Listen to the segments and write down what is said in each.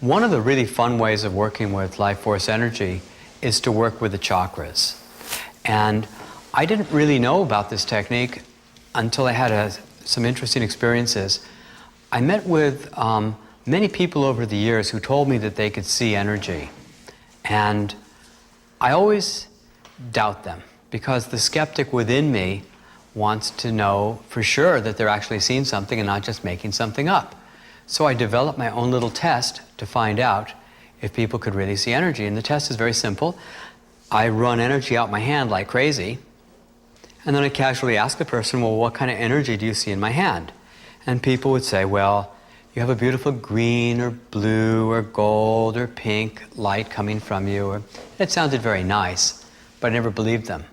One of the really fun ways of working with life force energy is to work with the chakras. And I didn't really know about this technique until I had some interesting experiences. I met with many people over the years who told me that they could see energy. And I always doubt them, because the skeptic within me wants to know for sure that they're actually seeing something and not just making something up. So I developed my own little test to find out if people could really see energy. And the test is very simple. I run energy out my hand like crazy, and then I casually ask the person, well, what kind of energy do you see in my hand? And people would say, well, you have a beautiful green or blue or gold or pink light coming from you. It sounded very nice, but I never believed them.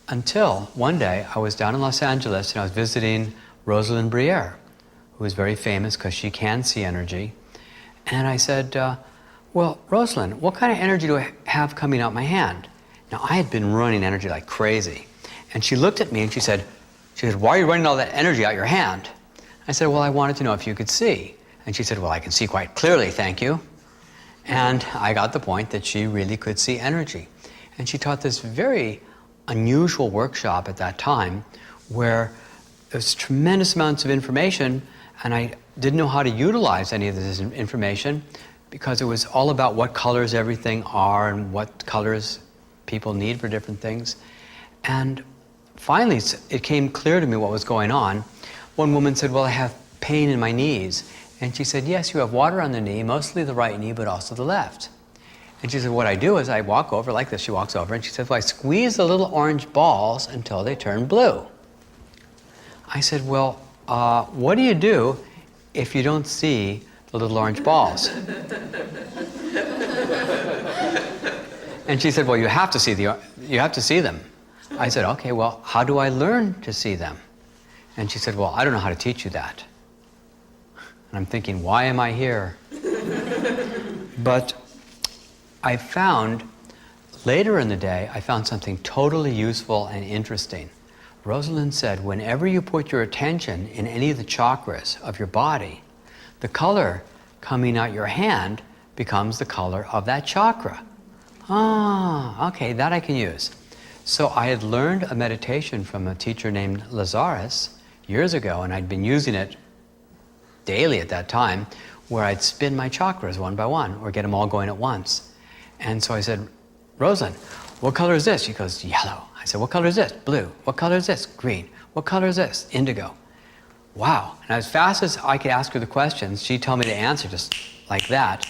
Until one day I was down in Los Angeles and I was visiting Rosalind Briere, who is very famous because she can see energy. And I said, well, Rosalind, what kind of energy do I have coming out my hand? Now, I had been running energy like crazy. And she looked at me and she said, why are you running all that energy out your hand? I said, well, I wanted to know if you could see. And she said, well, I can see quite clearly, thank you. And I got the point that she really could see energy. And she taught this very unusual workshop at that time where there's tremendous amounts of information, and I didn't know how to utilize any of this information because it was all about what colors everything are and what colors people need for different things. And finally, it came clear to me what was going on. One woman said, well, I have pain in my knees. And she said, yes, you have water on the knee, mostly the right knee, but also the left. And she said, what I do is I walk over like this. She walks over and she says, well, I squeeze the little orange balls until they turn blue. I said, well, what do you do if you don't see the little orange balls? And she said, well, you have to see them. I said, okay, well, how do I learn to see them? And she said, well, I don't know how to teach you that. And I'm thinking, why am I here? But I found, later in the day, I found something totally useful and interesting. Rosalind said, whenever you put your attention in any of the chakras of your body, the color coming out your hand becomes the color of that chakra. Ah, okay, that I can use. So I had learned a meditation from a teacher named Lazarus years ago, and I'd been using it daily at that time, where I'd spin my chakras one by one, or get them all going at once. And so I said, Rosalind, what color is this? She goes, yellow. I said, what color is this? Blue. What color is this? Green. What color is this? Indigo. Wow. And as fast as I could ask her the questions, she'd tell me the answer just like that.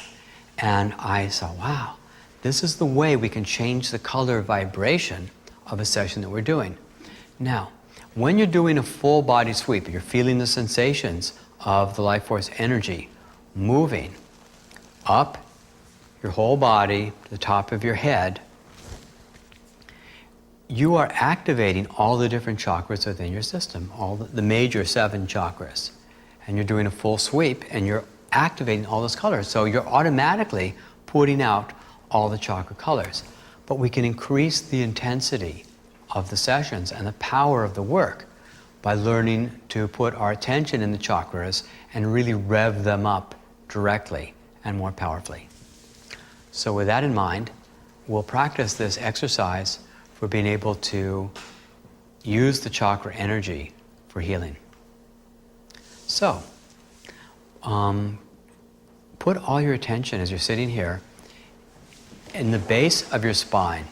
And I saw, wow, this is the way we can change the color vibration of a session that we're doing. Now, when you're doing a full body sweep, you're feeling the sensations of the life force energy moving up your whole body to the top of your head, you are activating all the different chakras within your system, all the major 7 chakras. And you're doing a full sweep and you're activating all those colors. So you're automatically putting out all the chakra colors. But we can increase the intensity of the sessions and the power of the work by learning to put our attention in the chakras and really rev them up directly and more powerfully. So with that in mind, we'll practice this exercise for being able to use the chakra energy for healing. So, put all your attention as you're sitting here in the base of your spine.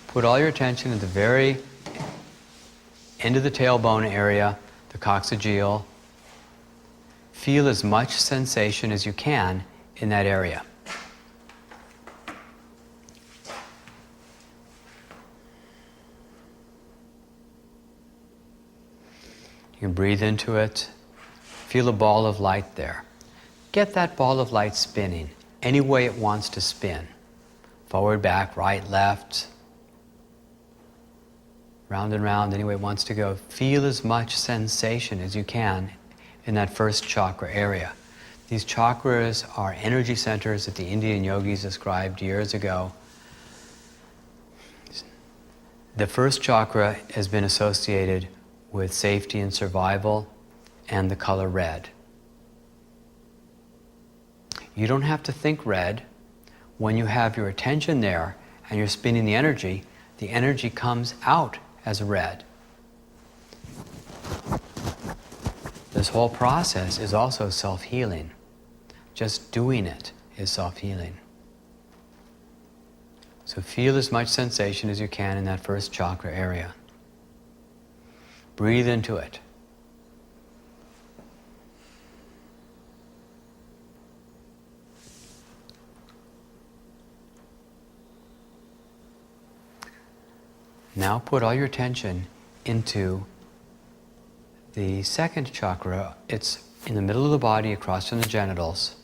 Put all your attention at the very end of the tailbone area, the coccygeal. Feel as much sensation as you can in that area. You can breathe into it. Feel a ball of light there. Get that ball of light spinning any way it wants to spin. Forward, back, right, left. Round and round, any way it wants to go. Feel as much sensation as you can in that first chakra area. These chakras are energy centers that the Indian yogis described years ago. The first chakra has been associated with safety and survival, and the color red. You don't have to think red. When you have your attention there and you're spinning the energy comes out as red. This whole process is also self-healing. Just doing it is self-healing. So feel as much sensation as you can in that first chakra area. Breathe into it. Now put all your attention into the second chakra. It's in the middle of the body across from the genitals,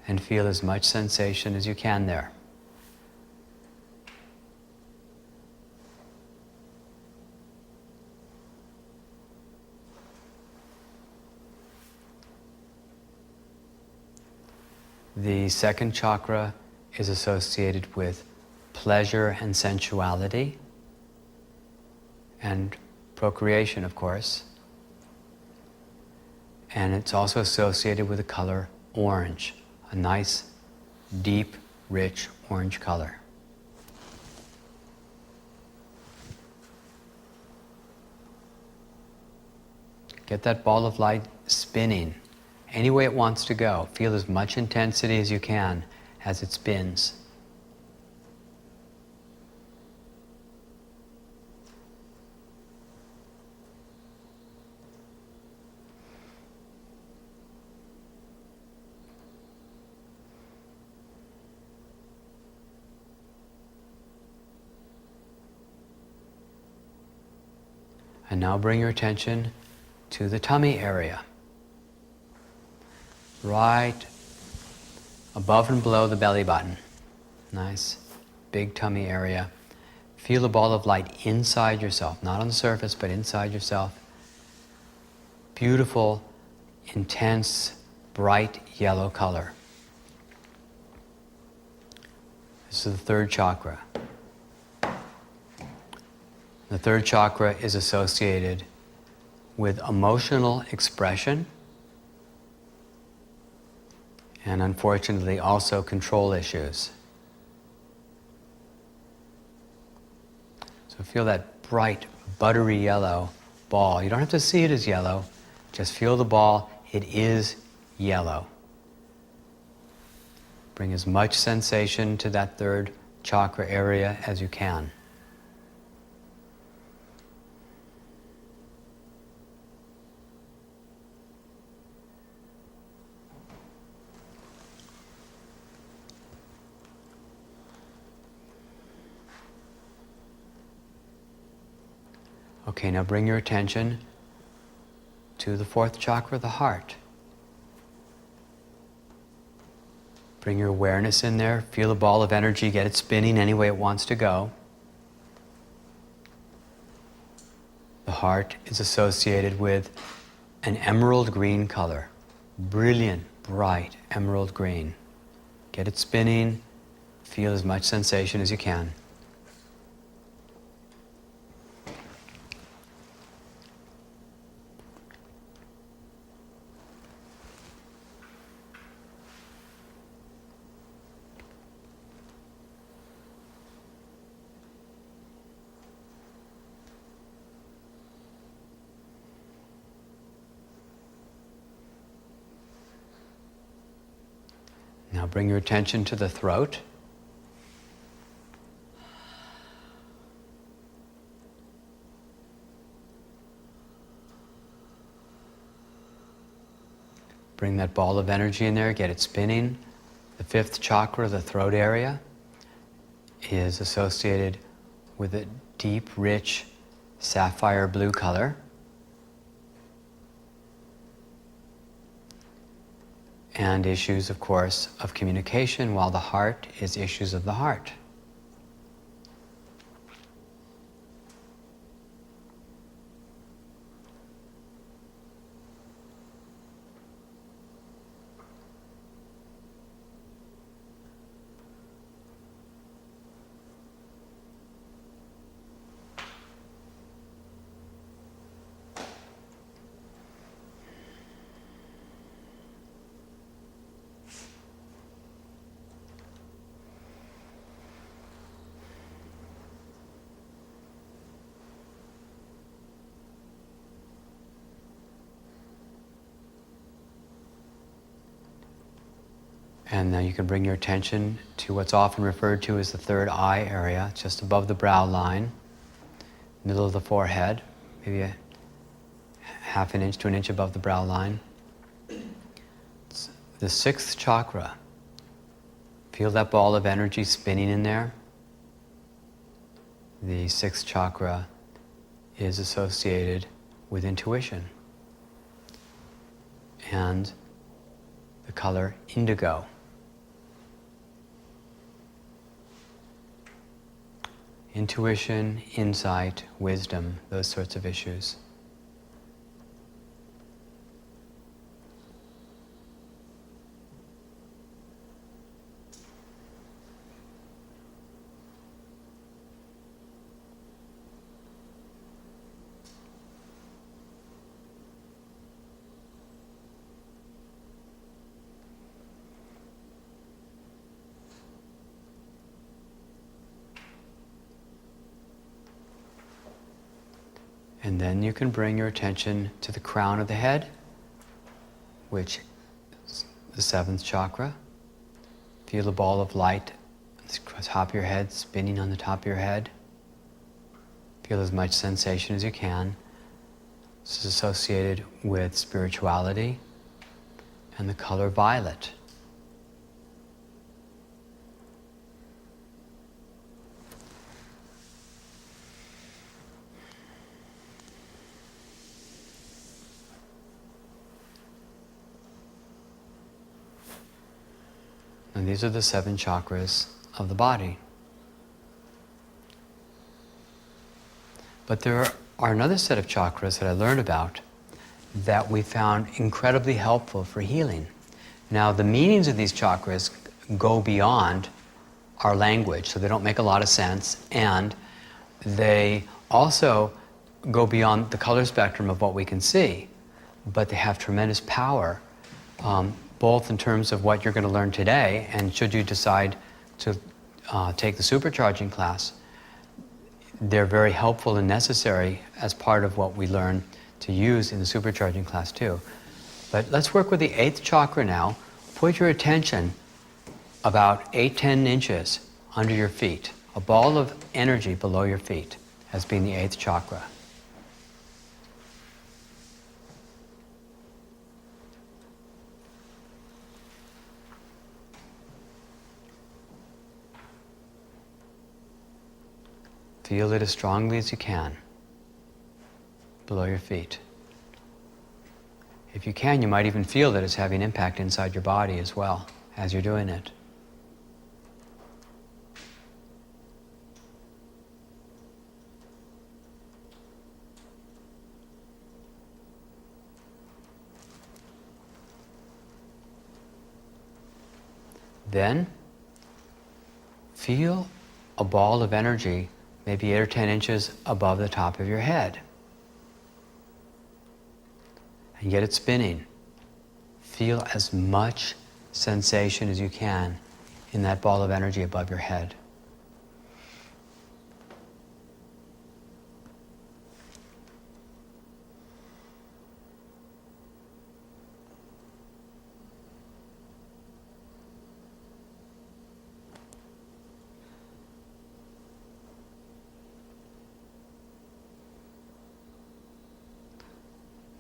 and feel as much sensation as you can there. The second chakra is associated with pleasure and sensuality, and procreation, of course. And it's also associated with the color orange, a nice, deep, rich orange color. Get that ball of light spinning any way it wants to go. Feel as much intensity as you can as it spins. And now bring your attention to the tummy area. Right above and below the belly button. Nice, big tummy area. Feel a ball of light inside yourself, not on the surface, but inside yourself. Beautiful, intense, bright yellow color. This is the third chakra. The third chakra is associated with emotional expression and, unfortunately, also control issues. So feel that bright, buttery yellow ball. You don't have to see it as yellow. Just feel the ball. It is yellow. Bring as much sensation to that third chakra area as you can. Okay, now bring your attention to the fourth chakra, the heart. Bring your awareness in there. Feel the ball of energy. Get it spinning any way it wants to go. The heart is associated with an emerald green color. Brilliant, bright emerald green. Get it spinning. Feel as much sensation as you can. Now bring your attention to the throat. Bring that ball of energy in there, get it spinning. The fifth chakra, the throat area, is associated with a deep, rich, sapphire blue color. And issues, of course, of communication, while the heart is issues of the heart. And now you can bring your attention to what's often referred to as the third eye area, just above the brow line, middle of the forehead, maybe a half an inch to an inch above the brow line. It's the sixth chakra. Feel that ball of energy spinning in there. The sixth chakra is associated with intuition and the color indigo. Intuition, insight, wisdom, those sorts of issues. And then you can bring your attention to the crown of the head, which is the seventh chakra. Feel a ball of light on the top of your head, spinning on the top of your head. Feel as much sensation as you can. This is associated with spirituality and the color violet. And these are the seven chakras of the body. But there are another set of chakras that I learned about that we found incredibly helpful for healing. Now, the meanings of these chakras go beyond our language, so they don't make a lot of sense, and they also go beyond the color spectrum of what we can see, but they have tremendous power, both in terms of what you're going to learn today, and should you decide to take the supercharging class, they're very helpful and necessary as part of what we learn to use in the supercharging class too. But let's work with the eighth chakra now. Put your attention about 8-10 inches under your feet. A ball of energy below your feet as being the eighth chakra. Feel it as strongly as you can below your feet. If you can, you might even feel that it's having impact inside your body as well as you're doing it. Then, feel a ball of energy maybe 8 or 10 inches above the top of your head. And get it spinning. Feel as much sensation as you can in that ball of energy above your head.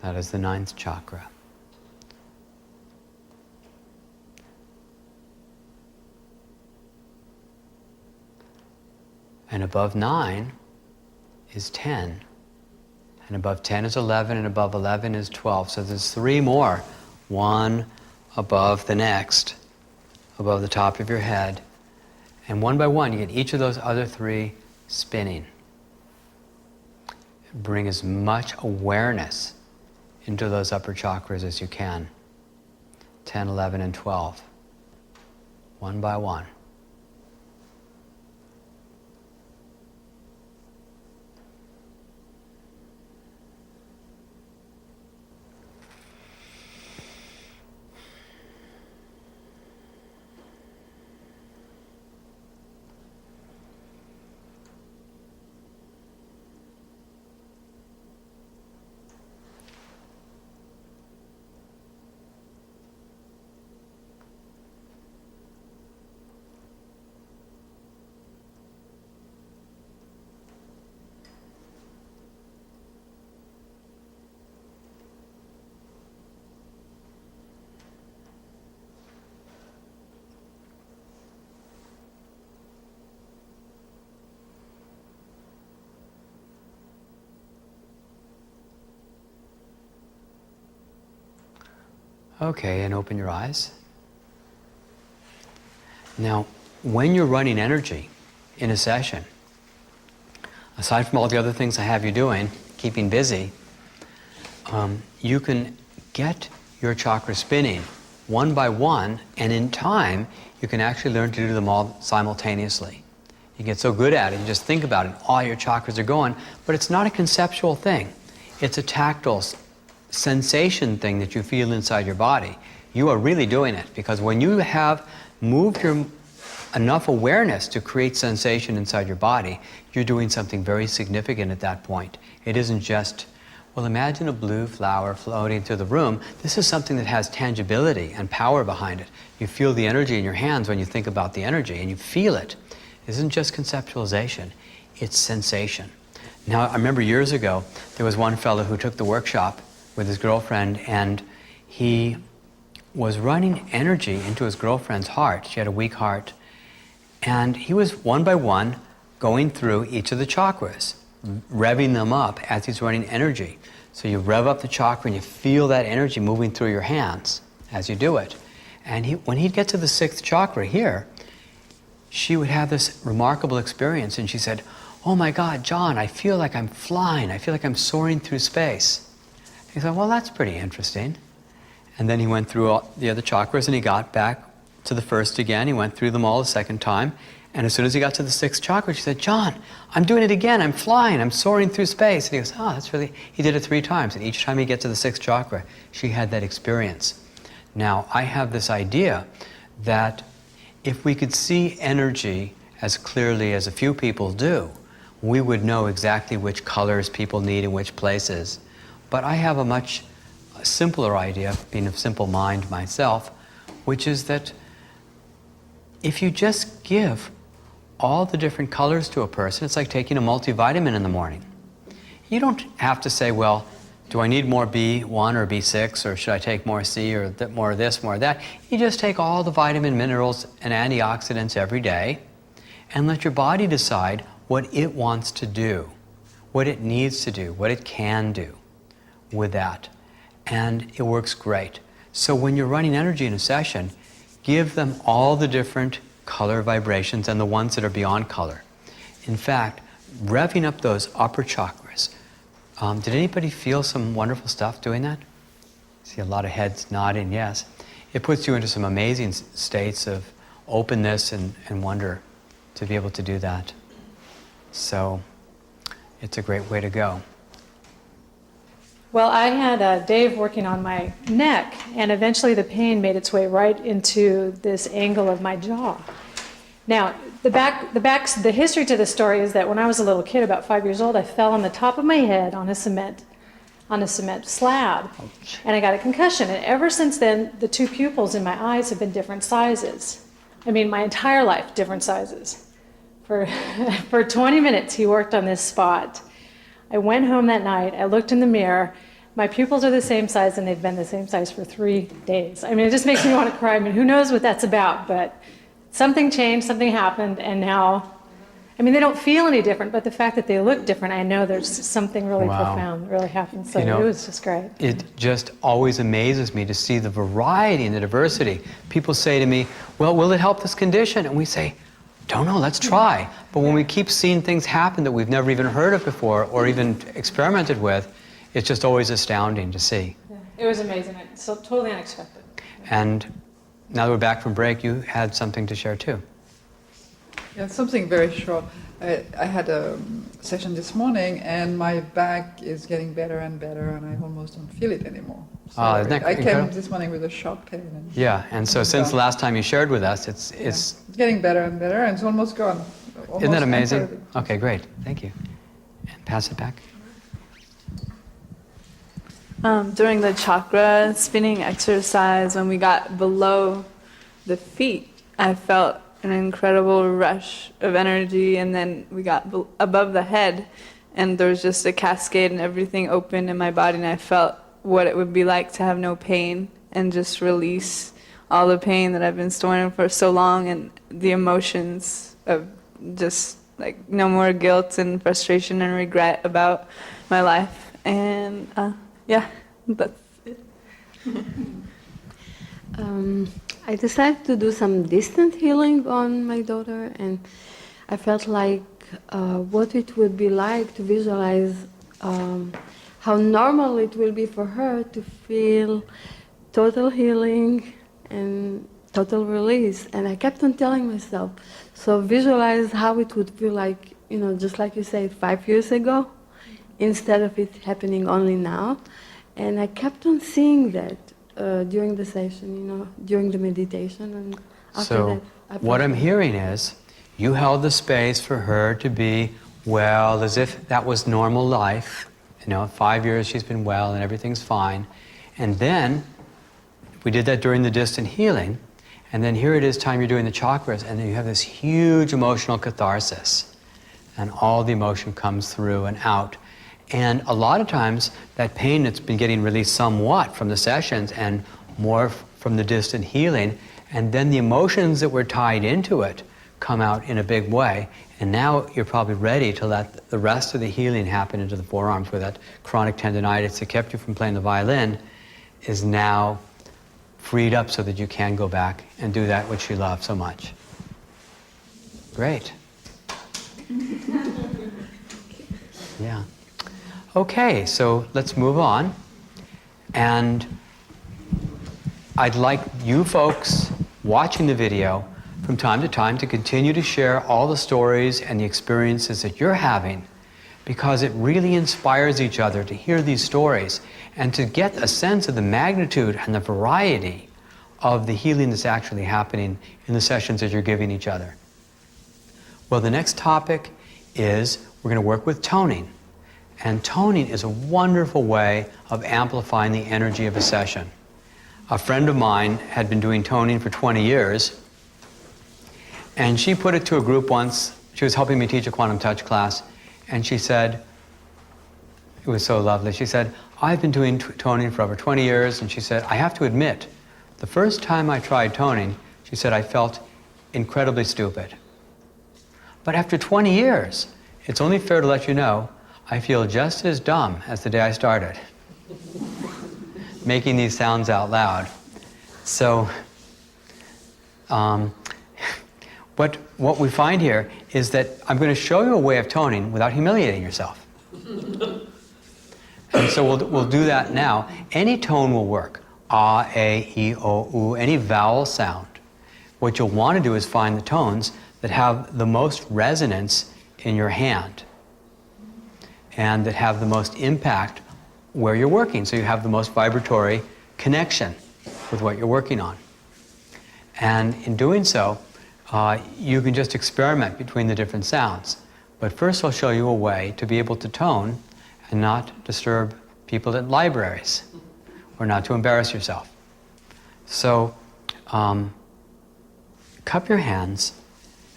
That is the ninth chakra. And above 9 is 10. And above 10 is 11, and above 11 is 12. So there's 3 more, one above the next, above the top of your head. And one by one, you get each of those other 3 spinning. Bring as much awareness into those upper chakras as you can. 10, 11, and 12. One by one. Okay, and open your eyes. Now, when you're running energy in a session, aside from all the other things I have you doing, keeping busy, you can get your chakras spinning one by one, and in time, you can actually learn to do them all simultaneously. You get so good at it, you just think about it, all your chakras are going, but it's not a conceptual thing. It's a tactile sensation thing that you feel inside your body. You are really doing it, because when you have moved enough awareness to create sensation inside your body, you're doing something very significant at that point. It isn't just, well, imagine a blue flower floating through the room. This is something that has tangibility and power behind it. You feel the energy in your hands when you think about the energy, and you feel it. It isn't just conceptualization, it's sensation. Now, I remember years ago, there was one fellow who took the workshop with his girlfriend, and he was running energy into his girlfriend's heart. She had a weak heart. And he was one by one going through each of the chakras, revving them up as he's running energy. So you rev up the chakra and you feel that energy moving through your hands as you do it. And when he'd get to the 6th chakra here, she would have this remarkable experience, and she said, "Oh my God, John, I feel like I'm flying. I feel like I'm soaring through space." He said, "Well, that's pretty interesting." And then he went through all the other chakras, and he got back to the first again. He went through them all a second time. And as soon as he got to the 6th chakra, she said, "John, I'm doing it again. I'm flying. I'm soaring through space." And he goes, "Oh, that's really..." He did it 3 times. And each time he gets to the 6th chakra, she had that experience. Now, I have this idea that if we could see energy as clearly as a few people do, we would know exactly which colors people need in which places. But I have a much simpler idea, being of simple mind myself, which is that if you just give all the different colors to a person, it's like taking a multivitamin in the morning. You don't have to say, well, do I need more B1 or B6, or should I take more C, or more of this, more of that? You just take all the vitamin, minerals, and antioxidants every day, and let your body decide what it wants to do, what it needs to do, what it can do with that. And it works great. So when you're running energy in a session, give them all the different color vibrations and the ones that are beyond color. In fact, revving up those upper chakras. Did anybody feel some wonderful stuff doing that? I see a lot of heads nodding, yes. It puts you into some amazing states of openness and wonder to be able to do that. So it's a great way to go. Well, I had Dave working on my neck, and eventually the pain made its way right into this angle of my jaw. Now, the history to the story is that when I was a little kid, about 5 years old, I fell on the top of my head on a cement slab, and I got a concussion. And ever since then, the 2 pupils in my eyes have been different sizes. I mean, my entire life, different sizes. For 20 minutes, he worked on this spot. I went home that night, I looked in the mirror, my pupils are the same size, and they've been the same size for 3 days. I mean, it just makes me want to cry. I mean, who knows what that's about, but something changed, something happened, and now, I mean, they don't feel any different, but the fact that they look different, I know there's something really profound really happened, so it was just great. It just always amazes me to see the variety and the diversity. People say to me, well, will it help this condition? And we say, don't know, let's try. But when we keep seeing things happen that we've never even heard of before or even experimented with, it's just always astounding to see. Yeah, it was amazing. It's so totally unexpected. And now that we're back from break, you had something to share too. Yeah, something very short. I had a session this morning, and my back is getting better and better, and I almost don't feel it anymore. So Isn't that I incredible? came this morning with a sharp pain. And so since the last time you shared with us, it's getting better and better, and it's almost gone. Isn't that amazing? Okay, great. Thank you. And pass it back. During the chakra spinning exercise, when we got below the feet, I felt an incredible rush of energy, and then we got above the head, and there was just a cascade, and everything opened in my body, and I felt what it would be like to have no pain and just release all the pain that I've been storing for so long, and the emotions of just like no more guilt and frustration and regret about my life. And yeah, that's it. I decided to do some distant healing on my daughter, and I felt like what it would be like to visualize how normal it will be for her to feel total healing and total release. And I kept on telling myself, so visualize how it would feel like, you know, just like you said, 5 years ago, instead of it happening only now. And I kept on seeing that during the session, you know, during the meditation. And after So that, I what felt I'm like- hearing is you held the space for her to be well, as if that was normal life. You know, 5 years she's been well and everything's fine. And then we did that during the distant healing. And then here it is time you're doing the chakras, and then you have this huge emotional catharsis. And all the emotion comes through and out. And a lot of times, that pain that's been getting released somewhat from the sessions and more from the distant healing, and then the emotions that were tied into it come out in a big way. And now you're probably ready to let the rest of the healing happen into the forearms, where that chronic tendonitis that kept you from playing the violin is now freed up so that you can go back and do that which you love so much. Great. Yeah. Okay, so let's move on. And I'd like you folks watching the video from time to time to continue to share all the stories and the experiences that you're having, because it really inspires each other to hear these stories and to get a sense of the magnitude and the variety of the healing that's actually happening in the sessions that you're giving each other. Well, the next topic is we're going to work with toning. And toning is a wonderful way of amplifying the energy of a session. A friend of mine had been doing toning for 20 years, and she put it to a group once. She was helping me teach a QuantumTouch class, and she said, it was so lovely, she said, I've been doing toning for over 20 years, and she said, I have to admit, the first time I tried toning, she said, I felt incredibly stupid. But after 20 years, it's only fair to let you know, I feel just as dumb as the day I started making these sounds out loud. So what we find here is that I'm going to show you a way of toning without humiliating yourself. And so we'll do that now. Any tone will work. Ah, A, E, O, U, any vowel sound. What you'll want to do is find the tones that have the most resonance in your hand and that have the most impact where you're working, so you have the most vibratory connection with what you're working on. And in doing so, you can just experiment between the different sounds. But first I'll show you a way to be able to tone and not disturb people at libraries, or not to embarrass yourself. So, cup your hands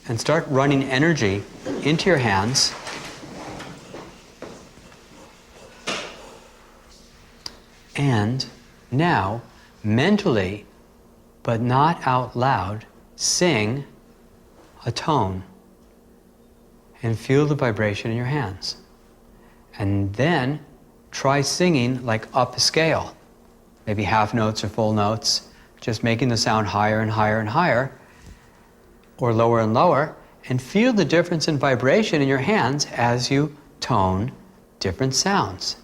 and start running energy into your hands. And now, mentally, but not out loud, sing a tone and feel the vibration in your hands. And then try singing like up a scale, maybe half notes or full notes, just making the sound higher and higher and higher, or lower and lower, and feel the difference in vibration in your hands as you tone different sounds.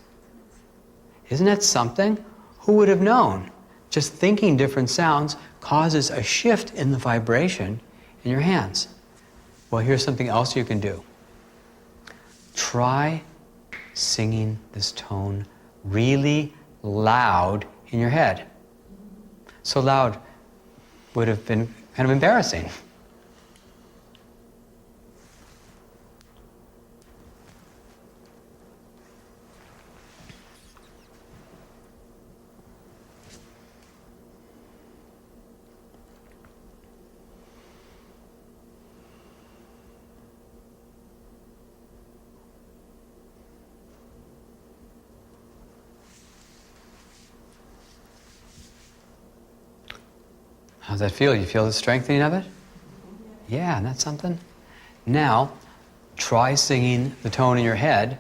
Isn't that something? Who would have known? Just thinking different sounds causes a shift in the vibration in your hands. Well, here's something else you can do. Try singing this tone really loud in your head. So loud would have been kind of embarrassing. How's that feel? You feel the strengthening of it? Yeah, isn't that something? Now, try singing the tone in your head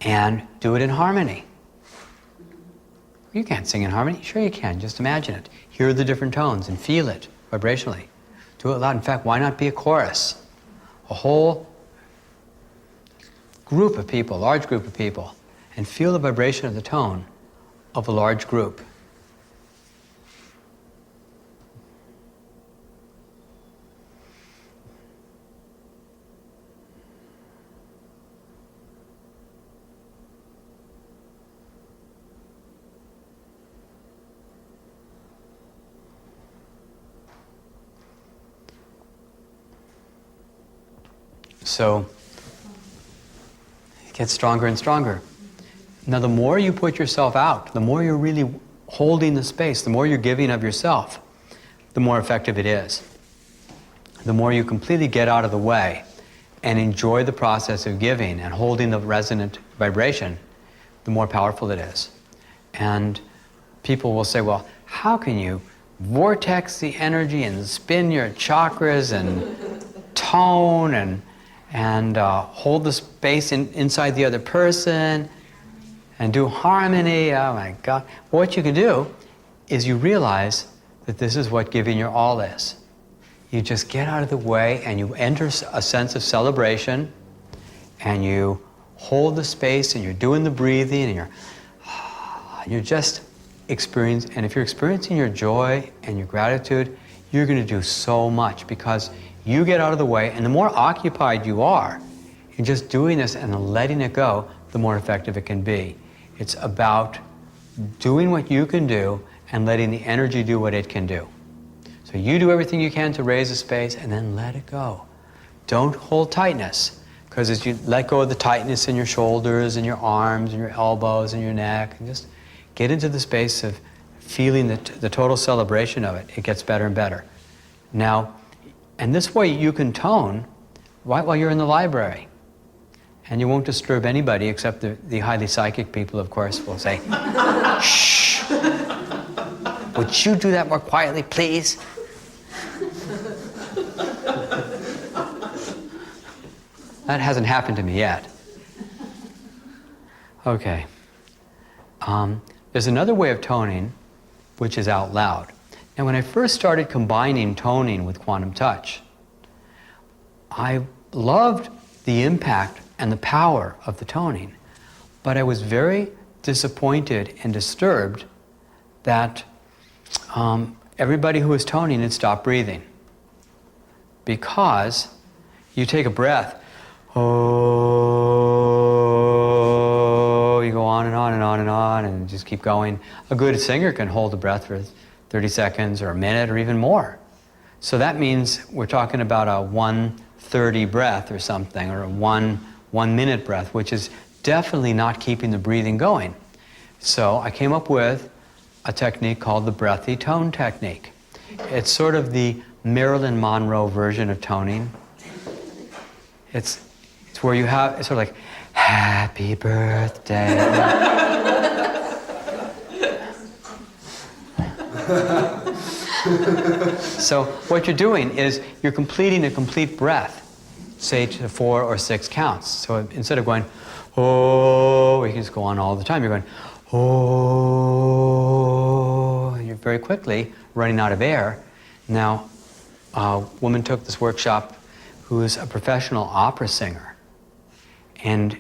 and do it in harmony. You can't sing in harmony. Sure you can. Just imagine it. hear the different tones and feel it vibrationally. Do it loud. In fact, why not be a chorus? A whole group of people, large group of people, and feel the vibration of the tone of a large group. So it gets stronger and stronger. Now, the more you put yourself out, the more you're really holding the space, the more you're giving of yourself, the more effective it is. The more you completely get out of the way and enjoy the process of giving and holding the resonant vibration, the more powerful it is. And people will say, well, how can you vortex the energy and spin your chakras and tone and hold the space inside the other person and do harmony? Oh my God. What you can do is you realize that this is what giving your all is. You just get out of the way and you enter a sense of celebration and you hold the space and you're doing the breathing and you're just experiencing. And if you're experiencing your joy and your gratitude, you're going to do so much because you get out of the way, and the more occupied you are in just doing this and letting it go, the more effective it can be. It's about doing what you can do and letting the energy do what it can do. So you do everything you can to raise the space and then let it go. Don't hold tightness, because as you let go of the tightness in your shoulders and your arms and your elbows and your neck, and just get into the space of feeling the total celebration of it, it gets better and better. Now, and this way you can tone right while you're in the library. And you won't disturb anybody except the highly psychic people, of course, will say, shh, would you do that more quietly, please? That hasn't happened to me yet. Okay. There's another way of toning, which is out loud. Now, when I first started combining toning with QuantumTouch, I loved the impact and the power of the toning, but I was very disappointed and disturbed that everybody who was toning had stopped breathing. Because you take a breath, oh, you go on and on and on and on and just keep going. A good singer can hold a breath for 30 seconds or a minute or even more. So that means we're talking about a 1:30 breath or something, or a one minute breath, which is definitely not keeping the breathing going. So I came up with a technique called the breathy tone technique. It's sort of the Marilyn Monroe version of toning. It's where you have, it's sort of like, happy birthday. So what you're doing is you're completing a complete breath, say to 4 or 6 counts. So instead of going, oh, you can just go on all the time. You're going, oh, you're very quickly running out of air. Now, a woman took this workshop who's a professional opera singer. And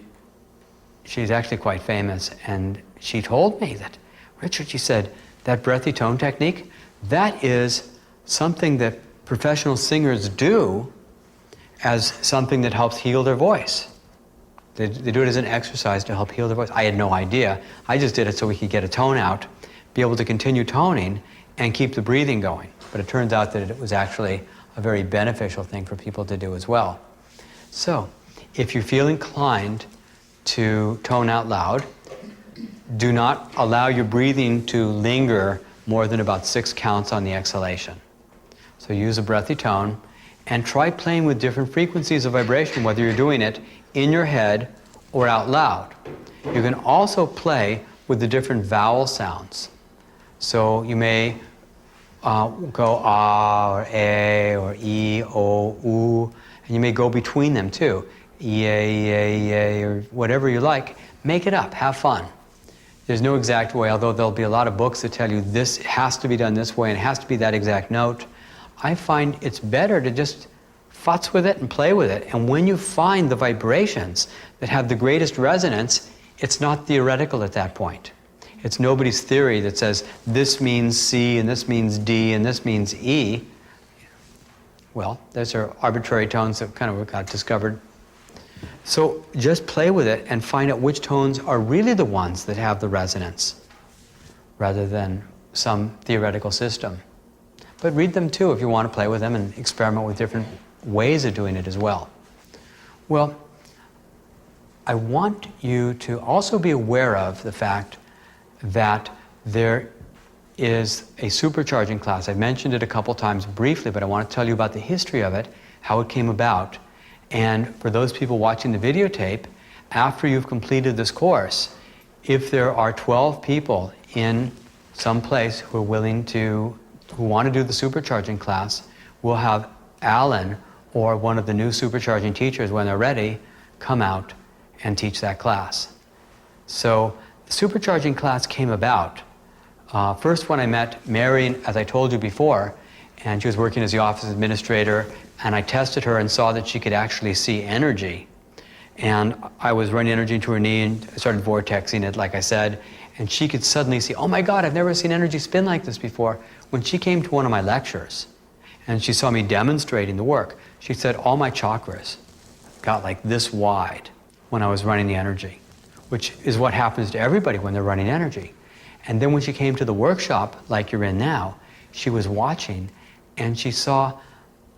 she's actually quite famous. And she told me that, Richard, she said, that breathy tone technique, that is something that professional singers do as something that helps heal their voice. They do it as an exercise to help heal their voice. I had no idea. I just did it so we could get a tone out, be able to continue toning, and keep the breathing going. But it turns out that it was actually a very beneficial thing for people to do as well. So, if you feel inclined to tone out loud, do not allow your breathing to linger more than about 6 counts on the exhalation. So use a breathy tone and try playing with different frequencies of vibration, whether you're doing it in your head or out loud. You can also play with the different vowel sounds. So you may go ah or a or e, o, u, and you may go between them too. E, a, or whatever you like. Make it up, have fun. There's no exact way, although there'll be a lot of books that tell you this has to be done this way and it has to be that exact note. I find it's better to just futz with it and play with it. And when you find the vibrations that have the greatest resonance, it's not theoretical at that point. It's nobody's theory that says this means C and this means D and this means E. Well, those are arbitrary tones that kind of got discovered. So just play with it and find out which tones are really the ones that have the resonance, rather than some theoretical system. But read them too if you want to play with them and experiment with different ways of doing it as well. Well, I want you to also be aware of the fact that there is a supercharging class. I've mentioned it a couple times briefly, but I want to tell you about the history of it, how it came about. And for those people watching the videotape, after you've completed this course, if there are 12 people in some place who want to do the supercharging class, we'll have Alan or one of the new supercharging teachers, when they're ready, come out and teach that class. So the supercharging class came about. First when I met Mary, as I told you before, and she was working as the office administrator, and I tested her and saw that she could actually see energy. And I was running energy into her knee and I started vortexing it, like I said, and she could suddenly see, oh my God, I've never seen energy spin like this before. When she came to one of my lectures and she saw me demonstrating the work, she said all my chakras got like this wide when I was running the energy, which is what happens to everybody when they're running energy. And then when she came to the workshop, like you're in now, she was watching and she saw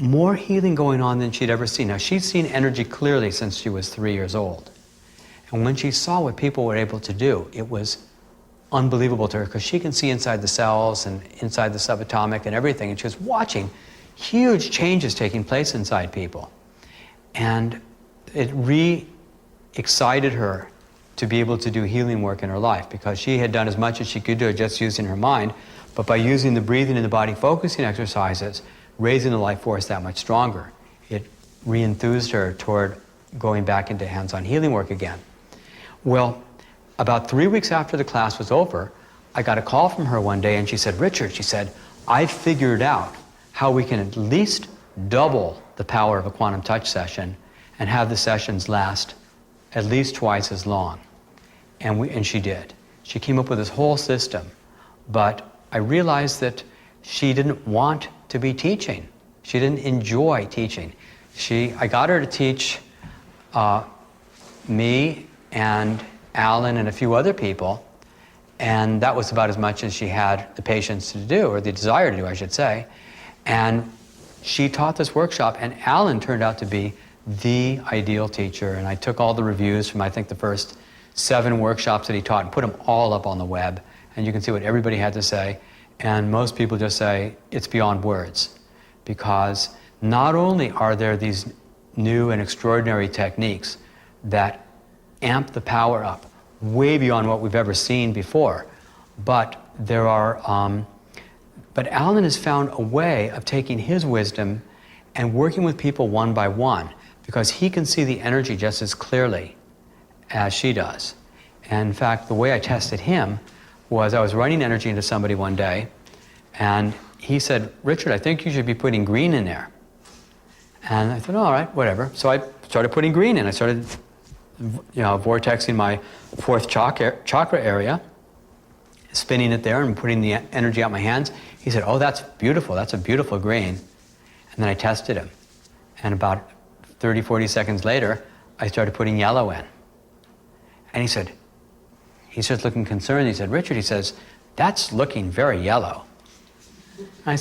more healing going on than she'd ever seen. Now, she'd seen energy clearly since she was 3 years old. And when she saw what people were able to do, it was unbelievable to her, because she can see inside the cells and inside the subatomic and everything, and she was watching huge changes taking place inside people. And it re-excited her to be able to do healing work in her life, because she had done as much as she could do just using her mind, but by using the breathing and the body focusing exercises, raising the life force that much stronger, it re-enthused her toward going back into hands-on healing work again. Well, about 3 weeks after the class was over, I got a call from her one day and she said, Richard, she said, I figured out how we can at least double the power of a quantum touch session and have the sessions last at least twice as long. And she did. She came up with this whole system, but I realized that she didn't want to be teaching. She didn't enjoy teaching. I got her to teach me and Alan and a few other people, and that was about as much as she had the patience to do, or the desire to do, I should say. And she taught this workshop, and Alan turned out to be the ideal teacher. And I took all the reviews from, I think, the first 7 workshops that he taught and put them all up on the web, and you can see what everybody had to say. And most people just say it's beyond words, because not only are there these new and extraordinary techniques that amp the power up way beyond what we've ever seen before, but but Alan has found a way of taking his wisdom and working with people one by one, because he can see the energy just as clearly as she does. And in fact, the way I tested him was I was running energy into somebody one day, and he said, Richard, I think you should be putting green in there. And I thought, all right, whatever. So I started putting green in. I started vortexing my 4th chakra area, spinning it there and putting the energy out my hands. He said, oh, that's beautiful. That's a beautiful green. And then I tested him. And about 30, 40 seconds later, I started putting yellow in. And he starts looking concerned. He said, Richard, he says, that's looking very yellow. And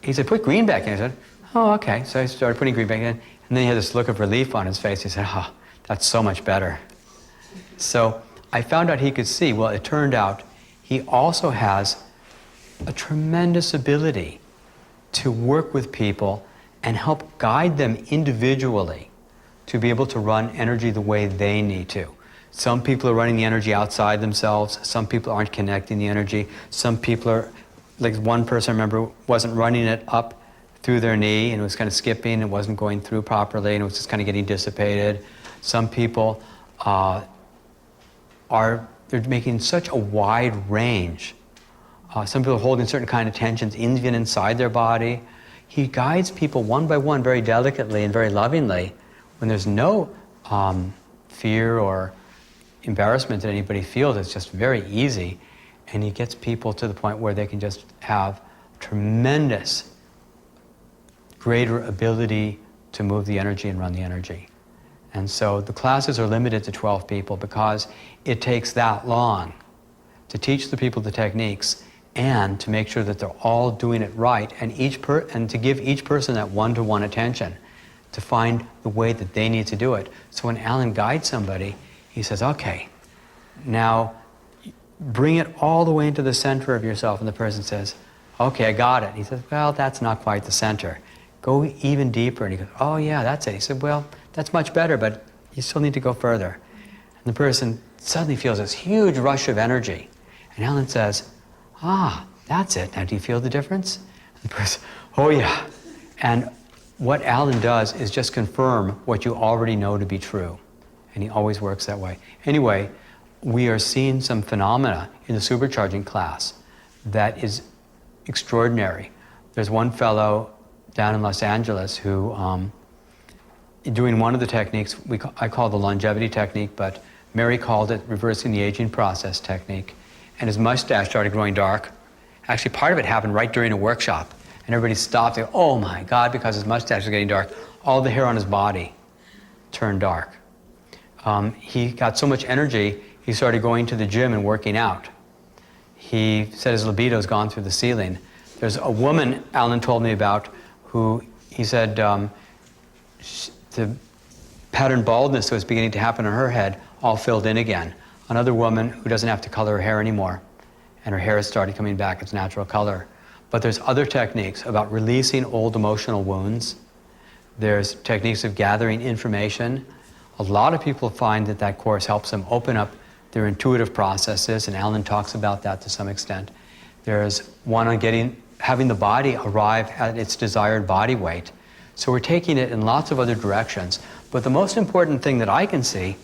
he said, put green back in. I said, oh, okay. So I started putting green back in. And then he had this look of relief on his face. He said, oh, that's so much better. So I found out he could see. Well, it turned out he also has a tremendous ability to work with people and help guide them individually to be able to run energy the way they need to. Some people are running the energy outside themselves. Some people aren't connecting the energy. Some people are, like one person I remember, wasn't running it up through their knee and it was kind of skipping, it wasn't going through properly and it was just kind of getting dissipated. Some people are they're making such a wide range. Some people are holding certain kind of tensions even inside their body. He guides people one by one very delicately and very lovingly when there's no fear or embarrassment that anybody feels. It's just very easy. And he gets people to the point where they can just have tremendous, greater ability to move the energy and run the energy. And so the classes are limited to 12 people because it takes that long to teach the people the techniques and to make sure that they're all doing it right, and and to give each person that one-to-one attention to find the way that they need to do it. So when Alan guides somebody, he says, okay, now bring it all the way into the center of yourself. And the person says, okay, I got it. And he says, well, that's not quite the center. Go even deeper. And he goes, oh yeah, that's it. He said, well, that's much better, but you still need to go further. And the person suddenly feels this huge rush of energy. And Alan says, ah, that's it. Now, do you feel the difference? And the person, oh yeah. And what Alan does is just confirm what you already know to be true. And he always works that way. Anyway, we are seeing some phenomena in the supercharging class that is extraordinary. There's one fellow down in Los Angeles who, doing one of the techniques, I call the longevity technique, but Mary called it reversing the aging process technique. And his mustache started growing dark. Actually, part of it happened right during a workshop. And everybody stopped. They go, oh my God, because his mustache was getting dark, all the hair on his body turned dark. He got so much energy, he started going to the gym and working out. He said his libido's gone through the ceiling. There's a woman Alan told me about who, he said, the pattern baldness that was beginning to happen on her head all filled in again. Another woman who doesn't have to color her hair anymore, and her hair has started coming back its natural color. But there's other techniques about releasing old emotional wounds. There's techniques of gathering information. A lot of people find that that course helps them open up their intuitive processes, and Alan talks about that to some extent. There's one on having the body arrive at its desired body weight. So we're taking it in lots of other directions. But the most important thing that I can see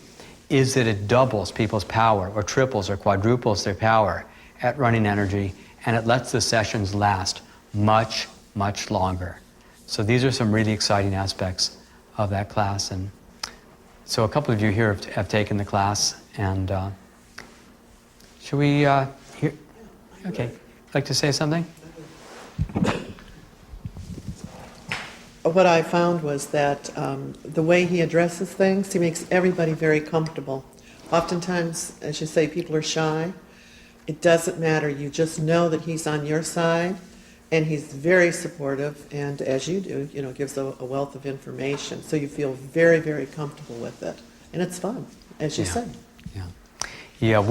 is that it doubles people's power, or triples or quadruples their power at running energy, and it lets the sessions last much, much longer. So these are some really exciting aspects of that class. And so a couple of you here have taken the class, and should we hear? Okay, like to say something? What I found was that the way he addresses things, he makes everybody very comfortable. Oftentimes, as you say, people are shy. It doesn't matter. You just know that he's on your side, and he's very supportive, and as you do, gives a wealth of information. So you feel very, very comfortable with it. And it's fun, as you said. Yeah,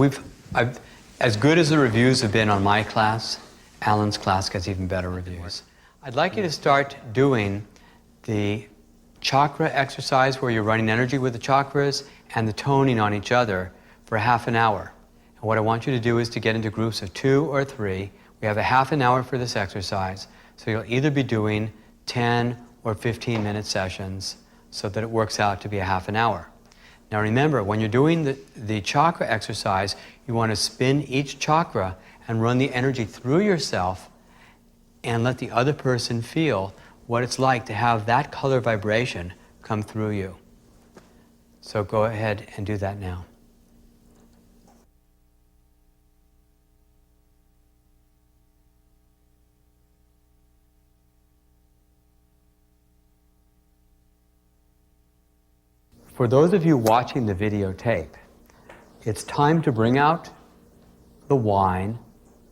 as good as the reviews have been on my class, Alan's class gets even better reviews. I'd like you to start doing the chakra exercise where you're running energy with the chakras and the toning on each other for half an hour. And what I want you to do is to get into groups of 2 or 3. We have a half an hour for this exercise, so you'll either be doing 10 or 15-minute sessions so that it works out to be a half an hour. Now remember, when you're doing the chakra exercise, you want to spin each chakra and run the energy through yourself and let the other person feel what it's like to have that color vibration come through you. So go ahead and do that now. For those of you watching the videotape, it's time to bring out the wine,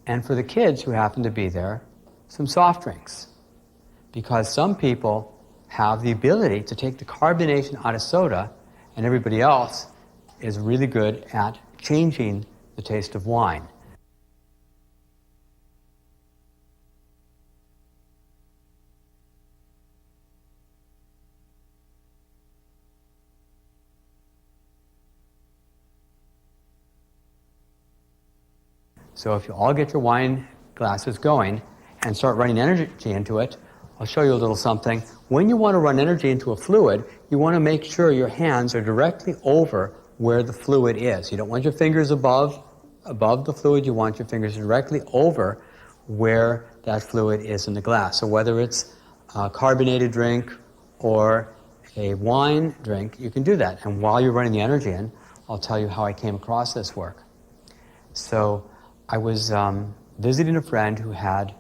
and for the kids who happen to be there, some soft drinks. Because some people have the ability to take the carbonation out of soda, and everybody else is really good at changing the taste of wine. So if you all get your wine glasses going and start running energy into it, I'll show you a little something. When you want to run energy into a fluid, you want to make sure your hands are directly over where the fluid is. You don't want your fingers above above the fluid, you want your fingers directly over where that fluid is in the glass. So whether it's a carbonated drink or a wine drink, you can do that. And while you're running the energy in, I'll tell you how I came across this work. So I was visiting a friend who had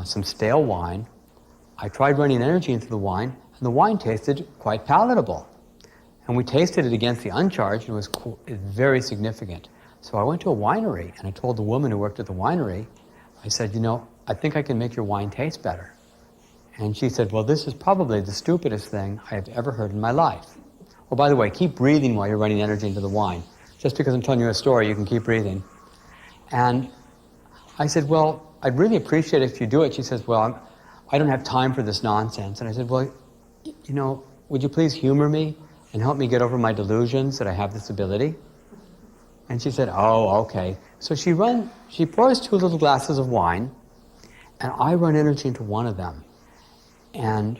some stale wine. I tried running energy into the wine, and the wine tasted quite palatable. And we tasted it against the uncharged, and it was very significant. So I went to a winery, and I told the woman who worked at the winery, I said, I think I can make your wine taste better. And she said, well, this is probably the stupidest thing I have ever heard in my life. Oh, by the way, keep breathing while you're running energy into the wine. Just because I'm telling you a story, you can keep breathing. And I said, well, I'd really appreciate it if you do it. She says, well, I don't have time for this nonsense. And I said, well, would you please humor me and help me get over my delusions that I have this ability? And she said, oh, okay. So she pours 2 little glasses of wine, and I run energy into one of them. And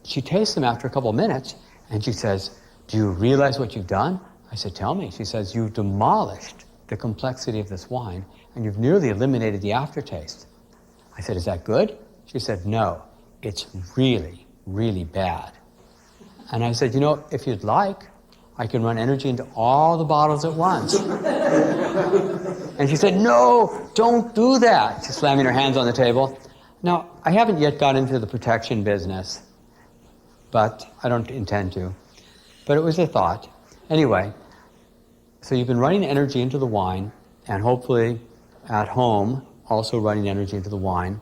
she tastes them after a couple of minutes, and she says, do you realize what you've done? I said, tell me. She says, you've demolished the complexity of this wine, and you've nearly eliminated the aftertaste. I said, is that good? She said, no, it's really, really bad. And I said, if you'd like, I can run energy into all the bottles at once. And she said, no, don't do that. She's slamming her hands on the table. Now, I haven't yet got into the protection business, but I don't intend to. But it was a thought. Anyway, so you've been running energy into the wine, and hopefully at home, also running energy into the wine.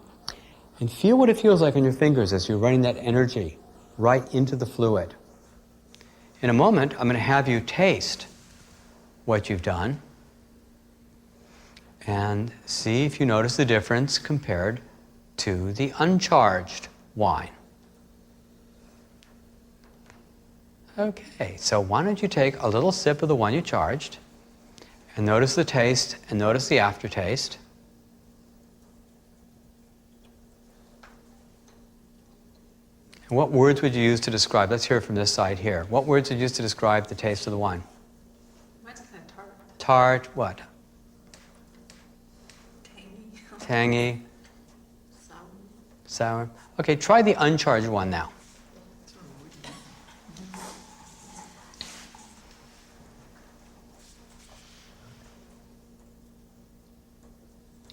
And feel what it feels like on your fingers as you're running that energy right into the fluid. In a moment, I'm going to have you taste what you've done and see if you notice the difference compared to the uncharged wine. Okay, so why don't you take a little sip of the one you charged and notice the taste and notice the aftertaste. And what words would you use to describe? Let's hear it from this side here. What words would you use to describe the taste of the wine? Mine's kind of tart. Tart, what? Tangy. Tangy. Sour. Sour. Okay, try the uncharged one now.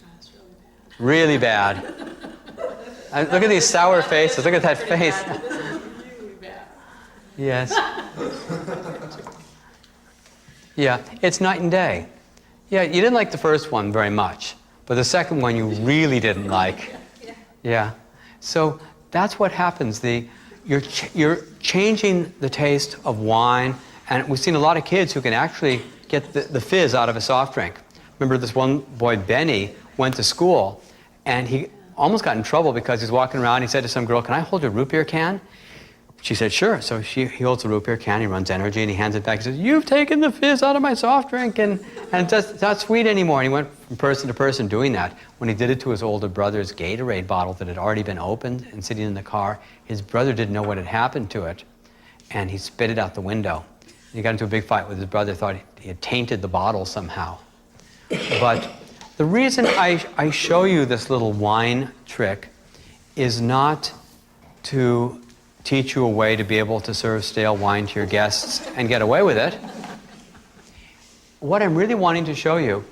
That's Really really bad. bad. Look at these sour faces. Look at that face. Really bad. Yes. Yeah, it's night and day. Yeah, you didn't like the first one very much, but the second one you really didn't like. Yeah. So that's what happens. You're changing the taste of wine, and we've seen a lot of kids who can actually get the fizz out of a soft drink. Remember this one boy, Benny, went to school, and he almost got in trouble because he's walking around. He said to some girl, "Can I hold your root beer can?" She said, "Sure." So he holds the root beer can, he runs energy, and he hands it back. He says, "You've taken the fizz out of my soft drink, and it's not sweet anymore." And he went from person to person doing that. When he did it to his older brother's Gatorade bottle that had already been opened and sitting in the car, his brother didn't know what had happened to it, and he spit it out the window. And he got into a big fight with his brother, thought he had tainted the bottle somehow. But the reason I show you this little wine trick is not to teach you a way to be able to serve stale wine to your guests and get away with it. What I'm really wanting to show you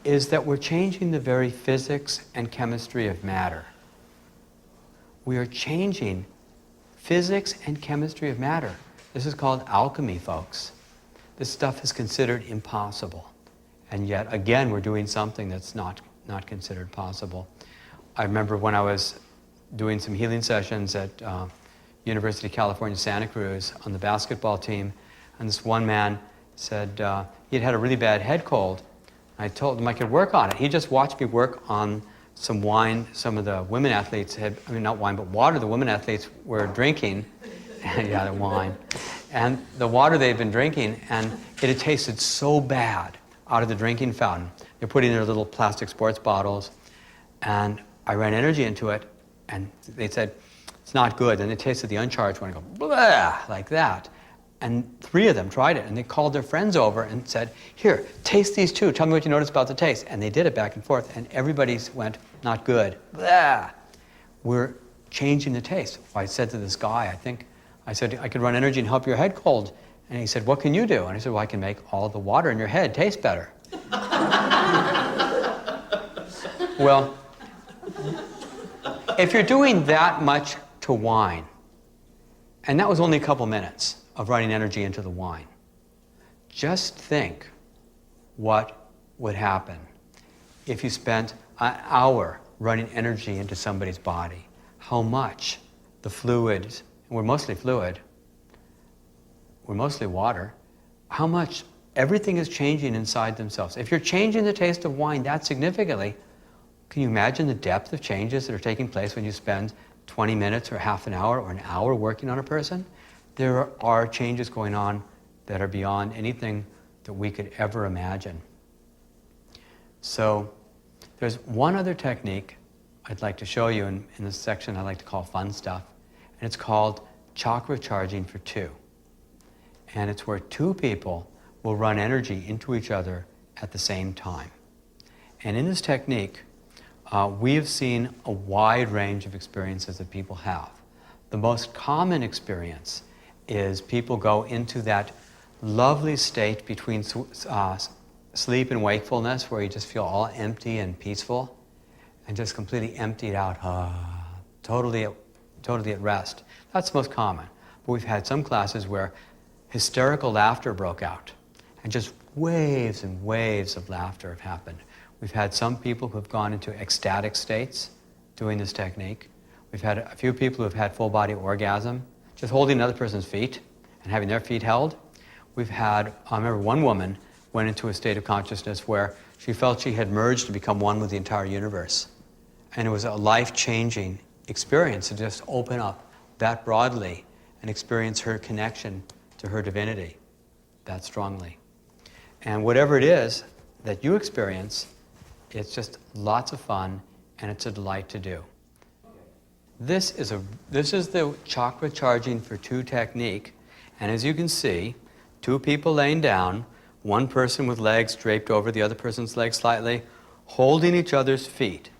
is that we're changing the very physics and chemistry of matter. We are changing physics and chemistry of matter. This is called alchemy, folks. This stuff is considered impossible. And yet, again, we're doing something that's not considered possible. I remember when I was doing some healing sessions at University of California, Santa Cruz on the basketball team, and this one man said he'd had a really bad head cold. I told him I could work on it. He just watched me work on some wine. Some of the women athletes had, I mean, not wine, but water the women athletes were drinking. Yeah, the wine. And the water they'd been drinking, and it had tasted so bad out of the drinking fountain. They're putting their little plastic sports bottles, and I ran energy into it, and they said, "It's not good." And they tasted the uncharged one and go, blah, like that. And 3 of them tried it, and they called their friends over and said, here, taste these 2. Tell me what you notice about the taste. And they did it back and forth, and everybody went, not good. Blah. We're changing the taste. I said to this guy, I said, I could run energy and help your head cold. And he said, what can you do? And I said, well, I can make all the water in your head taste better. Well, if you're doing that much to wine, and that was only a couple minutes of running energy into the wine, just think what would happen if you spent an hour running energy into somebody's body. How much the fluids, and we're mostly fluid, we're mostly water, how much everything is changing inside themselves. If you're changing the taste of wine that significantly, can you imagine the depth of changes that are taking place when you spend 20 minutes or half an hour or an hour working on a person? There are changes going on that are beyond anything that we could ever imagine. So there's one other technique I'd like to show you in this section I like to call fun stuff, and it's called chakra charging for 2. And it's where 2 people will run energy into each other at the same time. And in this technique, we have seen a wide range of experiences that people have. The most common experience is people go into that lovely state between sleep and wakefulness where you just feel all empty and peaceful and just completely emptied out, totally at rest. That's the most common. But we've had some classes where hysterical laughter broke out and just waves and waves of laughter have happened. We've had some people who have gone into ecstatic states doing this technique. We've had a few people who have had full body orgasm, just holding another person's feet and having their feet held. We've had, I remember one woman went into a state of consciousness where she felt she had merged to become one with the entire universe. And it was a life-changing experience to just open up that broadly and experience her connection to her divinity that strongly. And whatever it is that you experience, it's just lots of fun and it's a delight to do. This is the chakra charging for 2 technique, and as you can see, 2 people laying down, one person with legs draped over the other person's legs slightly, holding each other's feet.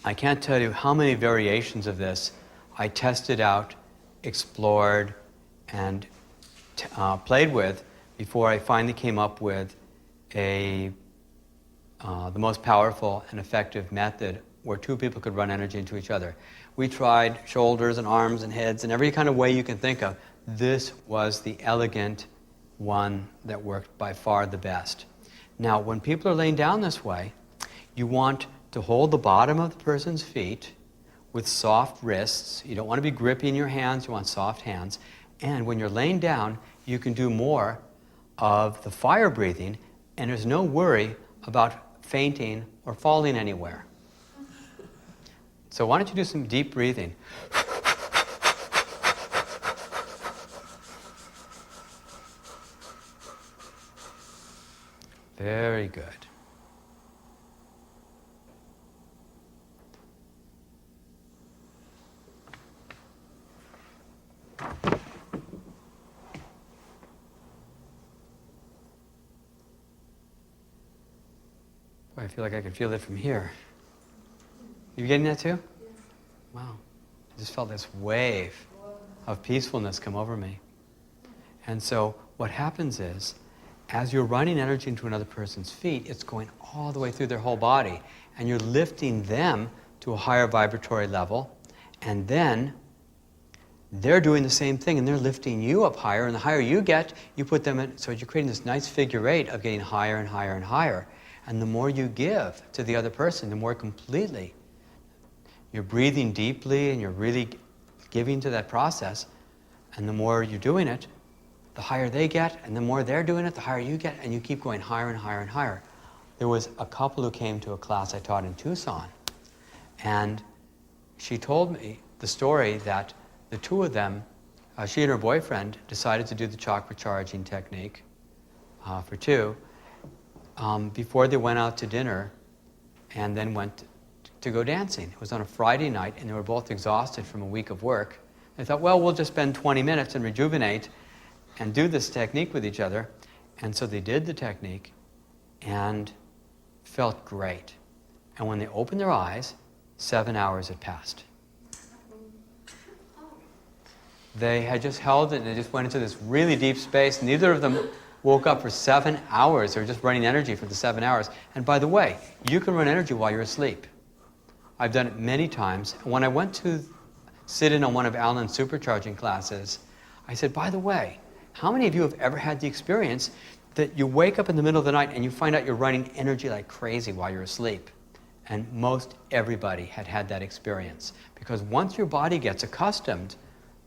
I can't tell you how many variations of this I tested out, explored, and played with before I finally came up with the most powerful and effective method where 2 people could run energy into each other. We tried shoulders and arms and heads and every kind of way you can think of. This was the elegant one that worked by far the best. Now, when people are laying down this way, you want to hold the bottom of the person's feet with soft wrists. You don't want to be gripping your hands, you want soft hands. And when you're laying down, you can do more of the fire breathing, and there's no worry about fainting or falling anywhere. So why don't you do some deep breathing? Very good. Boy, I feel like I can feel it from here. You getting that too? Wow. I just felt this wave of peacefulness come over me. And so what happens is, as you're running energy into another person's feet, it's going all the way through their whole body, and you're lifting them to a higher vibratory level, and then they're doing the same thing, and they're lifting you up higher, and the higher you get, you put them in, so you're creating this nice figure 8 of getting higher and higher and higher. And the more you give to the other person, the more completely you're breathing deeply and you're really giving to that process, and the more you're doing it, the higher they get, and the more they're doing it, the higher you get, and you keep going higher and higher and higher. There was a couple who came to a class I taught in Tucson, and she told me the story that the 2 of them, she and her boyfriend, decided to do the chakra charging technique for 2 before they went out to dinner and then went to go dancing. It was on a Friday night, and they were both exhausted from a week of work. They thought, well, we'll just spend 20 minutes and rejuvenate, and do this technique with each other. And so they did the technique and felt great. And when they opened their eyes, 7 hours had passed. They had just held it and they just went into this really deep space. Neither of them woke up for 7 hours. They were just running energy for the 7 hours. And by the way, you can run energy while you're asleep. I've done it many times. And when I went to sit in on one of Alan's supercharging classes, I said, by the way, how many of you have ever had the experience that you wake up in the middle of the night and you find out you're running energy like crazy while you're asleep? And most everybody had had that experience. Because once your body gets accustomed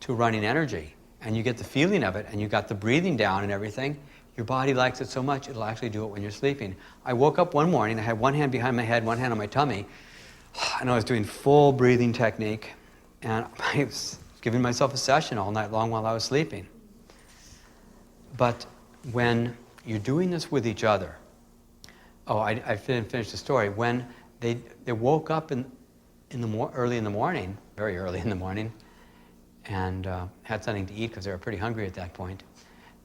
to running energy, and you get the feeling of it, and you got the breathing down and everything, your body likes it so much, it'll actually do it when you're sleeping. I woke up one morning, I had one hand behind my head, one hand on my tummy, and I was doing full breathing technique, and I was giving myself a session all night long while I was sleeping. But when you're doing this with each other, I didn't finish the story. When they woke up early in the morning, very early in the morning, and had something to eat because they were pretty hungry at that point,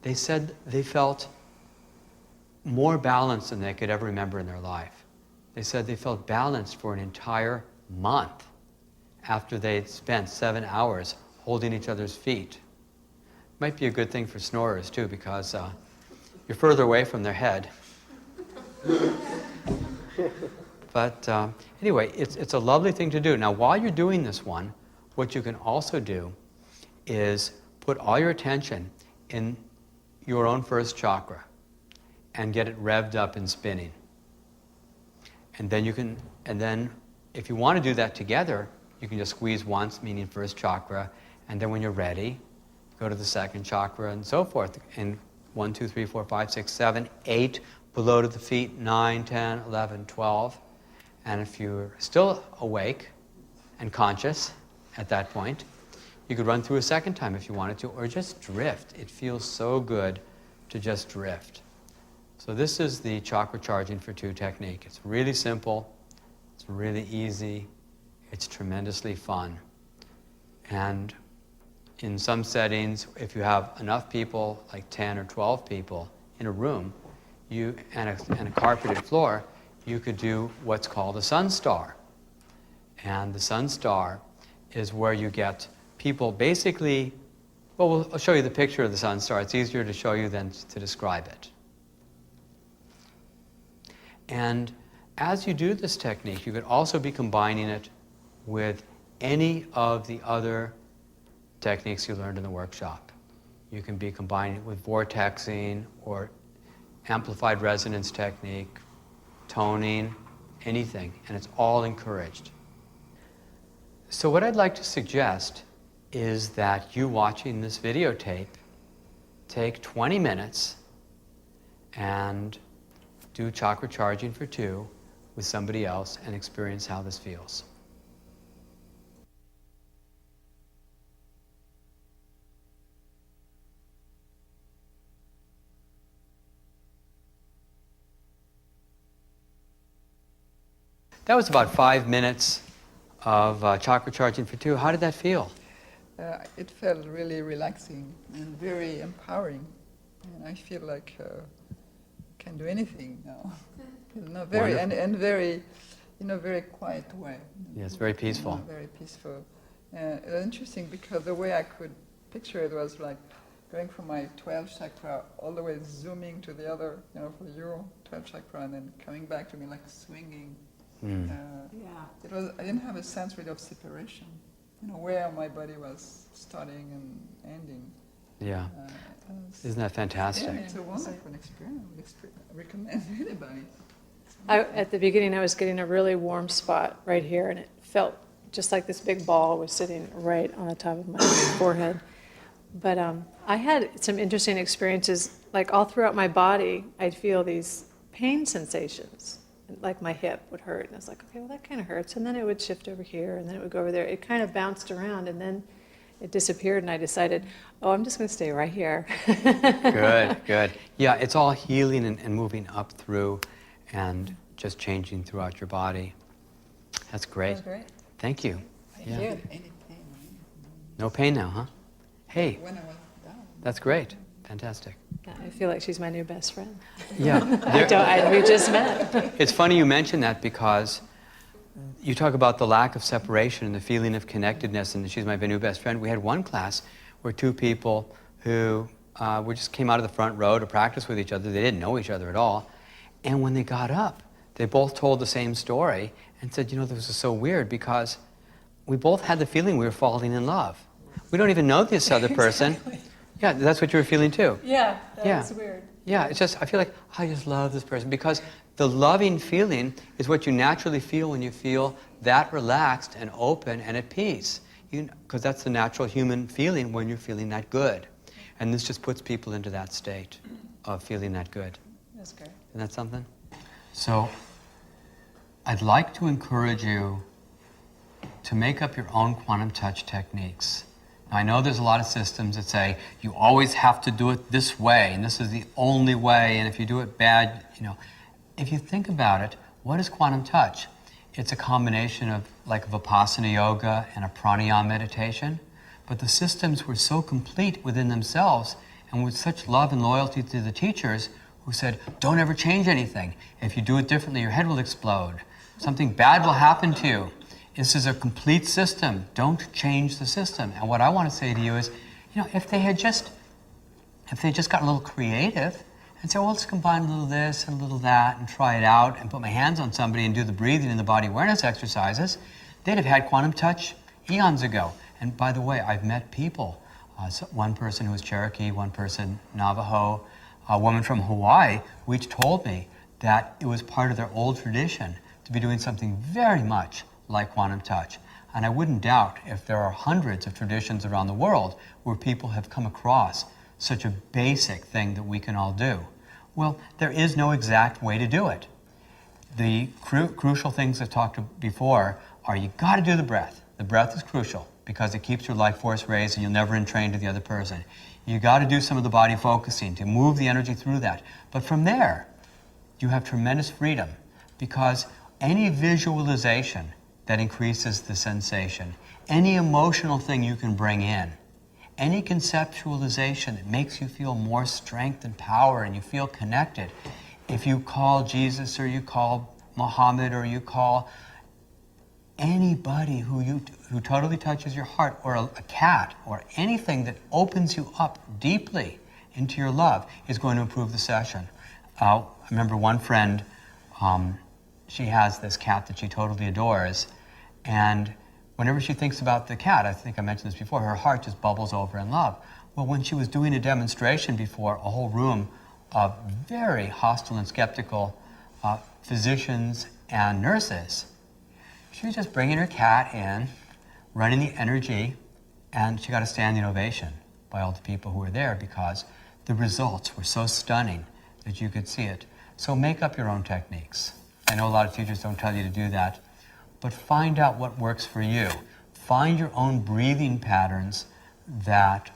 they said they felt more balanced than they could ever remember in their life. They said they felt balanced for an entire month after they'd spent 7 hours holding each other's feet. Might be a good thing for snorers too, because you're further away from their head. But anyway, it's a lovely thing to do. Now, while you're doing this one, what you can also do is put all your attention in your own first chakra and get it revved up and spinning. And then if you want to do that together, you can just squeeze once, meaning first chakra, and then when you're ready, go to the second chakra and so forth. And 1, 2, 3, 4, 5, 6, 7, 8, below to the feet, 9, 10, 11, 12. And if you're still awake and conscious at that point, you could run through a second time if you wanted to, or just drift. It feels so good to just drift. So this is the chakra charging for 2 technique. It's really simple, it's really easy, it's tremendously fun. And in some settings, if you have enough people, like 10 or 12 people in a room, and a carpeted floor, you could do what's called a sun star. And the sun star is where you get people basically, well, I'll show you the picture of the sun star. It's easier to show you than to describe it. And as you do this technique, you could also be combining it with any of the other techniques you learned in the workshop. You can be combining it with vortexing or amplified resonance technique, toning, anything, and it's all encouraged. So what I'd like to suggest is that you watching this videotape take 20 minutes and do chakra charging for 2 with somebody else and experience how this feels. That was about 5 minutes of chakra charging for 2. How did that feel? It felt really relaxing and very empowering, and I feel like I can do anything now. Very and very, very quiet way. Yes, very peaceful. Very peaceful. It's interesting because the way I could picture it was like going from my 12th chakra all the way zooming to the other, for your 12th chakra, and then coming back to me like swinging. It was. I didn't have a sense really of separation. Where my body was starting and ending. Yeah. Isn't that fantastic? Yeah, it's a wonderful experience. I recommend anybody. At the beginning, I was getting a really warm spot right here, and it felt just like this big ball was sitting right on the top of my forehead. But I had some interesting experiences, like all throughout my body, I'd feel these pain sensations. Like my hip would hurt, and I was like, okay, well that kind of hurts, and then it would shift over here, and then it would go over there. It kind of bounced around, and then it disappeared, and I decided, I'm just going to stay right here. Good. Yeah, it's all healing and moving up through and just changing throughout your body. That's great. That's great. Thank you. I didn't feel any pain. No pain now, huh? Hey, When I was down. that's great. Fantastic. I feel like she's my new best friend. Yeah. We just met. It's funny you mention that because you talk about the lack of separation and the feeling of connectedness, and she's my new best friend. We had one class where two people who just came out of the front row to practice with each other. They didn't know each other at all. And when they got up, they both told the same story and said, this was so weird because we both had the feeling we were falling in love. We don't even know this other person. Exactly. Yeah, that's what you were feeling too. Yeah, Yeah. was weird. Yeah, it's just, I feel like, I just love this person because the loving feeling is what you naturally feel when you feel that relaxed and open and at peace. Because that's the natural human feeling when you're feeling that good. And this just puts people into that state of feeling that good. That's great. Isn't that something? So, I'd like to encourage you to make up your own quantum touch techniques. Now, I know there's a lot of systems that say you always have to do it this way, and this is the only way, and if you do it bad, If you think about it, what is quantum touch? It's a combination of like Vipassana yoga and a pranayama meditation, but the systems were so complete within themselves and with such love and loyalty to the teachers who said, don't ever change anything. If you do it differently, your head will explode. Something bad will happen to you. This is a complete system. Don't change the system. And what I want to say to you is, if they just got a little creative and said, well, let's combine a little this and a little that and try it out and put my hands on somebody and do the breathing and the body awareness exercises, they'd have had quantum touch eons ago. And by the way, I've met people, one person who was Cherokee, one person Navajo, a woman from Hawaii, who each told me that it was part of their old tradition to be doing something very much like quantum touch. And I wouldn't doubt if there are hundreds of traditions around the world where people have come across such a basic thing that we can all do. Well, there is no exact way to do it. The crucial things I've talked about before are you got to do the breath. The breath is crucial because it keeps your life force raised and you'll never entrain to the other person. You got to do some of the body focusing to move the energy through that. But from there, you have tremendous freedom because any visualization that increases the sensation, any emotional thing you can bring in, any conceptualization that makes you feel more strength and power and you feel connected, if you call Jesus or you call Muhammad or you call anybody who totally touches your heart, or a cat, or anything that opens you up deeply into your love is going to improve the session. I remember one friend, she has this cat that she totally adores, and whenever she thinks about the cat, I think I mentioned this before, her heart just bubbles over in love. Well, when she was doing a demonstration before a whole room of very hostile and skeptical physicians and nurses, she was just bringing her cat in, running the energy, and she got a standing ovation by all the people who were there because the results were so stunning that you could see it. So make up your own techniques. I know a lot of teachers don't tell you to do that, but find out what works for you. Find your own breathing patterns that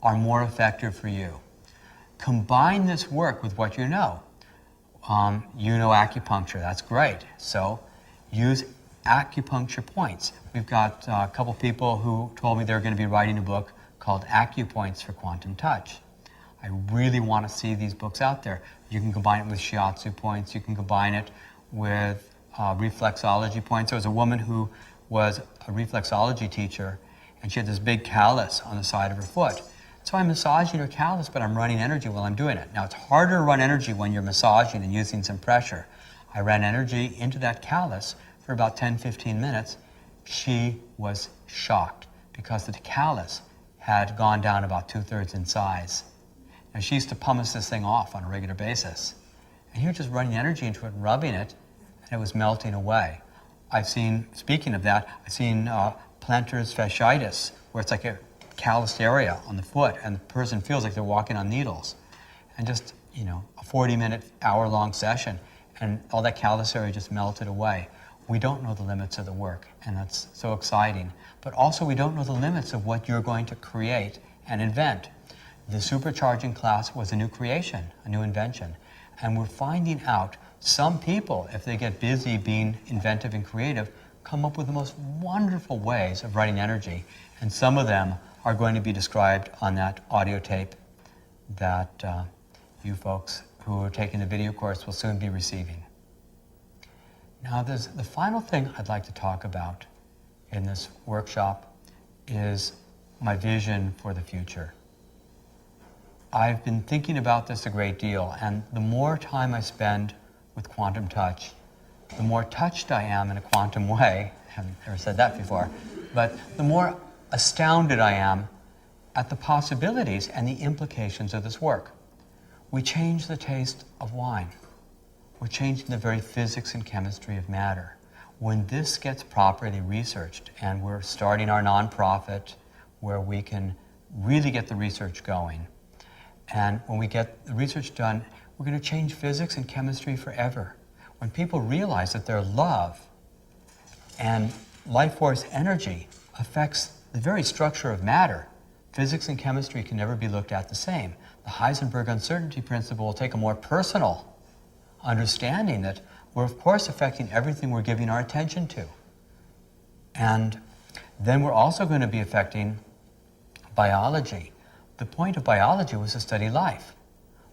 are more effective for you. Combine this work with what you know. You know acupuncture, that's great. So use acupuncture points. We've got a couple people who told me they're going to be writing a book called Acupoints for Quantum Touch. I really want to see these books out there. You can combine it with shiatsu points. You can combine it with reflexology points. There was a woman who was a reflexology teacher, and she had this big callus on the side of her foot. So I'm massaging her callus, but I'm running energy while I'm doing it. Now, it's harder to run energy when you're massaging and using some pressure. I ran energy into that callus for about 10-15 minutes. She was shocked because the callus had gone down about 2/3 in size. And she used to pumice this thing off on a regular basis. And you're just running energy into it and rubbing it, and it was melting away. I've seen, speaking of that, I've seen plantar fasciitis, where it's like a calloused area on the foot, and the person feels like they're walking on needles. And just, a 40-minute, hour-long session, and all that callous area just melted away. We don't know the limits of the work, and that's so exciting. But also, we don't know the limits of what you're going to create and invent. The supercharging class was a new creation, a new invention. And we're finding out some people, if they get busy being inventive and creative, come up with the most wonderful ways of writing energy. And some of them are going to be described on that audio tape that you folks who are taking the video course will soon be receiving. Now, the final thing I'd like to talk about in this workshop is my vision for the future. I've been thinking about this a great deal, and the more time I spend with QuantumTouch, the more touched I am in a quantum way. I haven't ever said that before, but the more astounded I am at the possibilities and the implications of this work. We change the taste of wine. We're changing the very physics and chemistry of matter. When this gets properly researched, and we're starting our nonprofit where we can really get the research going, and when we get the research done, we're going to change physics and chemistry forever. When people realize that their love and life force energy affects the very structure of matter, physics and chemistry can never be looked at the same. The Heisenberg uncertainty principle will take a more personal understanding that we're of course affecting everything we're giving our attention to. And then we're also going to be affecting biology. The point of biology was to study life.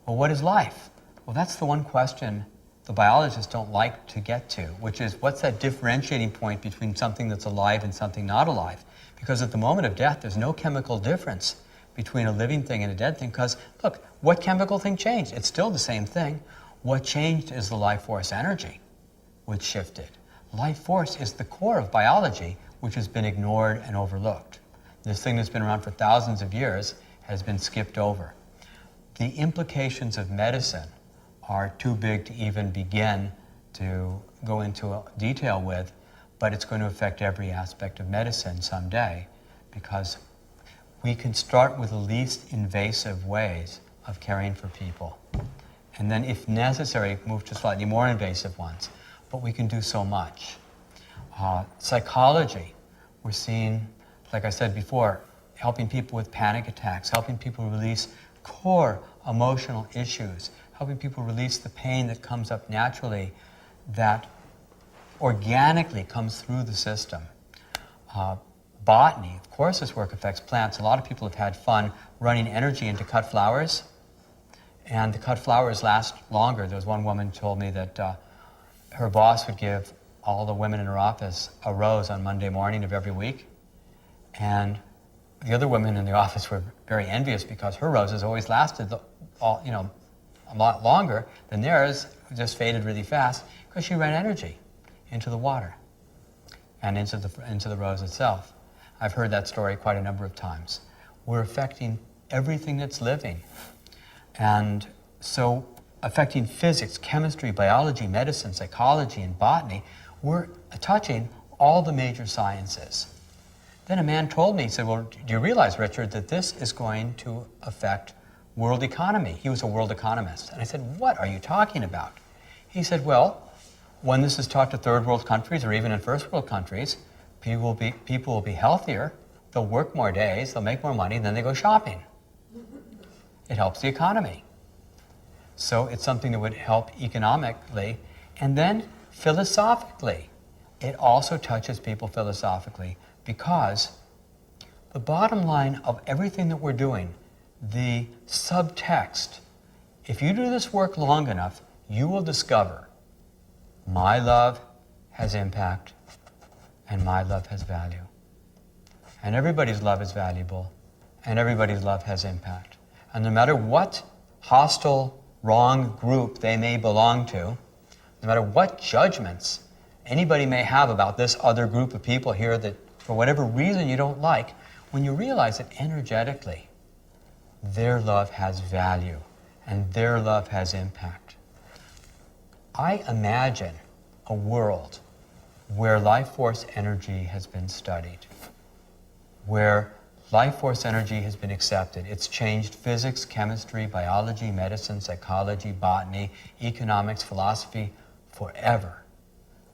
Well, what is life? Well, that's the one question the biologists don't like to get to, which is what's that differentiating point between something that's alive and something not alive? Because at the moment of death, there's no chemical difference between a living thing and a dead thing, because look, what chemical thing changed? It's still the same thing. What changed is the life force energy, which shifted. Life force is the core of biology, which has been ignored and overlooked. This thing that's been around for thousands of years has been skipped over. The implications of medicine are too big to even begin to go into detail with, but it's going to affect every aspect of medicine someday, because we can start with the least invasive ways of caring for people. And then, if necessary, move to slightly more invasive ones. But we can do so much. Psychology, we're seeing, like I said before, helping people with panic attacks, helping people release core emotional issues, helping people release the pain that comes up naturally, that organically comes through the system. Botany, of course this work affects plants. A lot of people have had fun running energy into cut flowers, and the cut flowers last longer. There was one woman who told me that her boss would give all the women in her office a rose on Monday morning of every week, and the other women in the office were very envious because her roses always lasted a lot longer than theirs, just faded really fast, because she ran energy into the water and into the rose itself. I've heard that story quite a number of times. We're affecting everything that's living. And so affecting physics, chemistry, biology, medicine, psychology, and botany, we're touching all the major sciences. Then a man told me, he said, well, do you realize, Richard, that this is going to affect world economy? He was a world economist. And I said, what are you talking about? He said, well, when this is taught to third world countries or even in first world countries, people will be healthier, they'll work more days, they'll make more money, and then they go shopping. It helps the economy. So it's something that would help economically. And then philosophically, it also touches people philosophically, because the bottom line of everything that we're doing, the subtext, if you do this work long enough, you will discover my love has impact and my love has value. And everybody's love is valuable and everybody's love has impact. And no matter what hostile, wrong group they may belong to, no matter what judgments anybody may have about this other group of people here that for whatever reason you don't like, when you realize that energetically their love has value and their love has impact. I imagine a world where life force energy has been studied, where life force energy has been accepted. It's changed physics, chemistry, biology, medicine, psychology, botany, economics, philosophy forever.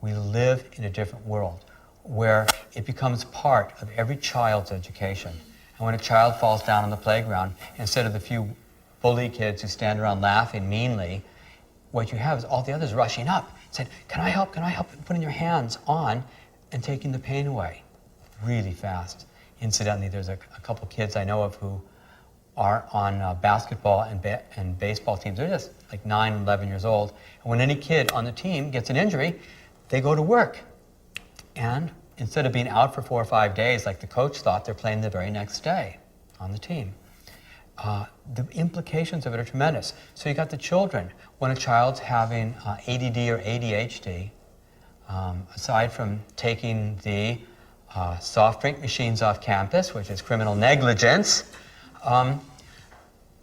We live in a different world where it becomes part of every child's education. And when a child falls down on the playground, instead of the few bully kids who stand around laughing meanly, what you have is all the others rushing up, saying, can I help, putting your hands on and taking the pain away really fast. Incidentally, there's a couple kids I know of who are on basketball and baseball teams. They're just like 9, 11 years old. And when any kid on the team gets an injury, they go to work. And instead of being out for 4 or 5 days like the coach thought, they're playing the very next day on the team. The implications of it are tremendous. So you got the children. When a child's having ADD or ADHD, aside from taking the soft drink machines off campus, which is criminal negligence,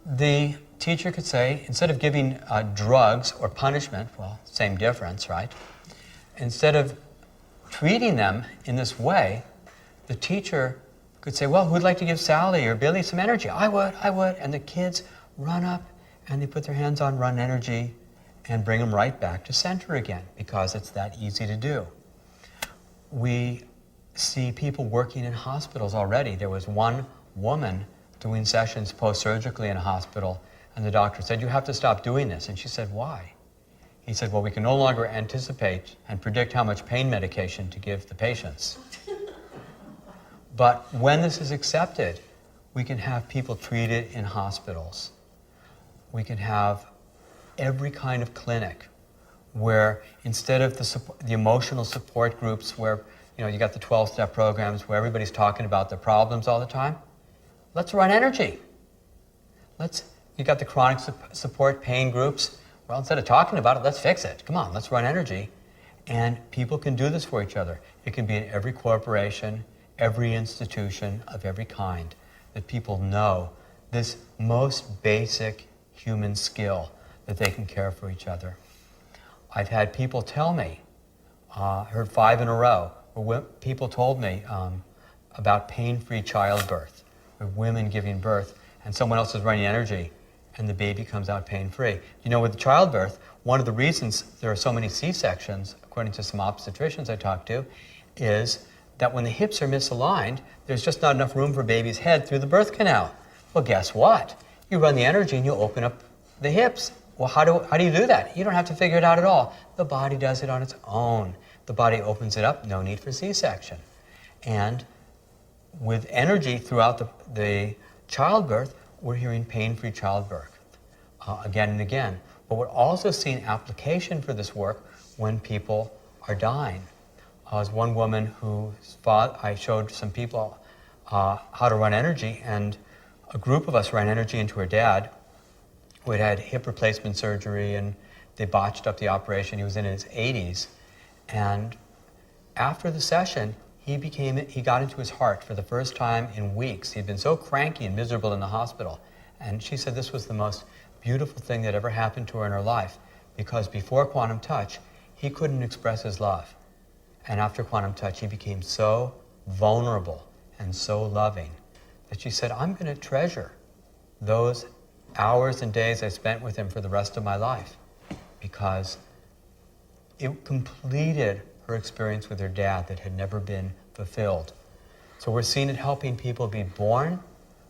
the teacher could say, instead of giving drugs or punishment, well, same difference, right? Instead of treating them in this way, the teacher could say, well, who'd like to give Sally or Billy some energy? I would. And the kids run up and they put their hands on run energy and bring them right back to center again, because it's that easy to do. We see people working in hospitals already. There was one woman doing sessions post-surgically in a hospital, and the doctor said, you have to stop doing this. And she said, why? He said, well, we can no longer anticipate and predict how much pain medication to give the patients. But when this is accepted, we can have people treated in hospitals. We can have every kind of clinic where instead of the emotional support groups where you got the 12-step programs where everybody's talking about their problems all the time, let's run energy. You got the chronic support pain groups. Well, instead of talking about it, let's fix it. Come on, let's run energy. And people can do this for each other. It can be in every corporation, every institution of every kind, that people know this most basic human skill, that they can care for each other. I've had people tell me, heard 5 in a row, where people told me about pain-free childbirth, where women giving birth, and someone else is running energy, and the baby comes out pain-free. With the childbirth, one of the reasons there are so many C-sections, according to some obstetricians I talked to, is that when the hips are misaligned, there's just not enough room for baby's head through the birth canal. Well, guess what? You run the energy and you open up the hips. Well, how do you do that? You don't have to figure it out at all. The body does it on its own. The body opens it up, no need for C-section. And with energy throughout the childbirth, we're hearing pain-free childbirth again and again. But we're also seeing application for this work when people are dying. As one woman I showed some people how to run energy, and a group of us ran energy into her dad, who had hip replacement surgery, and they botched up the operation. He was in his 80s. And after the session, he got into his heart for the first time in weeks. He'd been so cranky and miserable in the hospital. And she said this was the most beautiful thing that ever happened to her in her life, because before QuantumTouch, he couldn't express his love. And after QuantumTouch, he became so vulnerable and so loving that she said, I'm going to treasure those hours and days I spent with him for the rest of my life, because it completed her experience with her dad that had never been fulfilled. So we're seeing it helping people be born,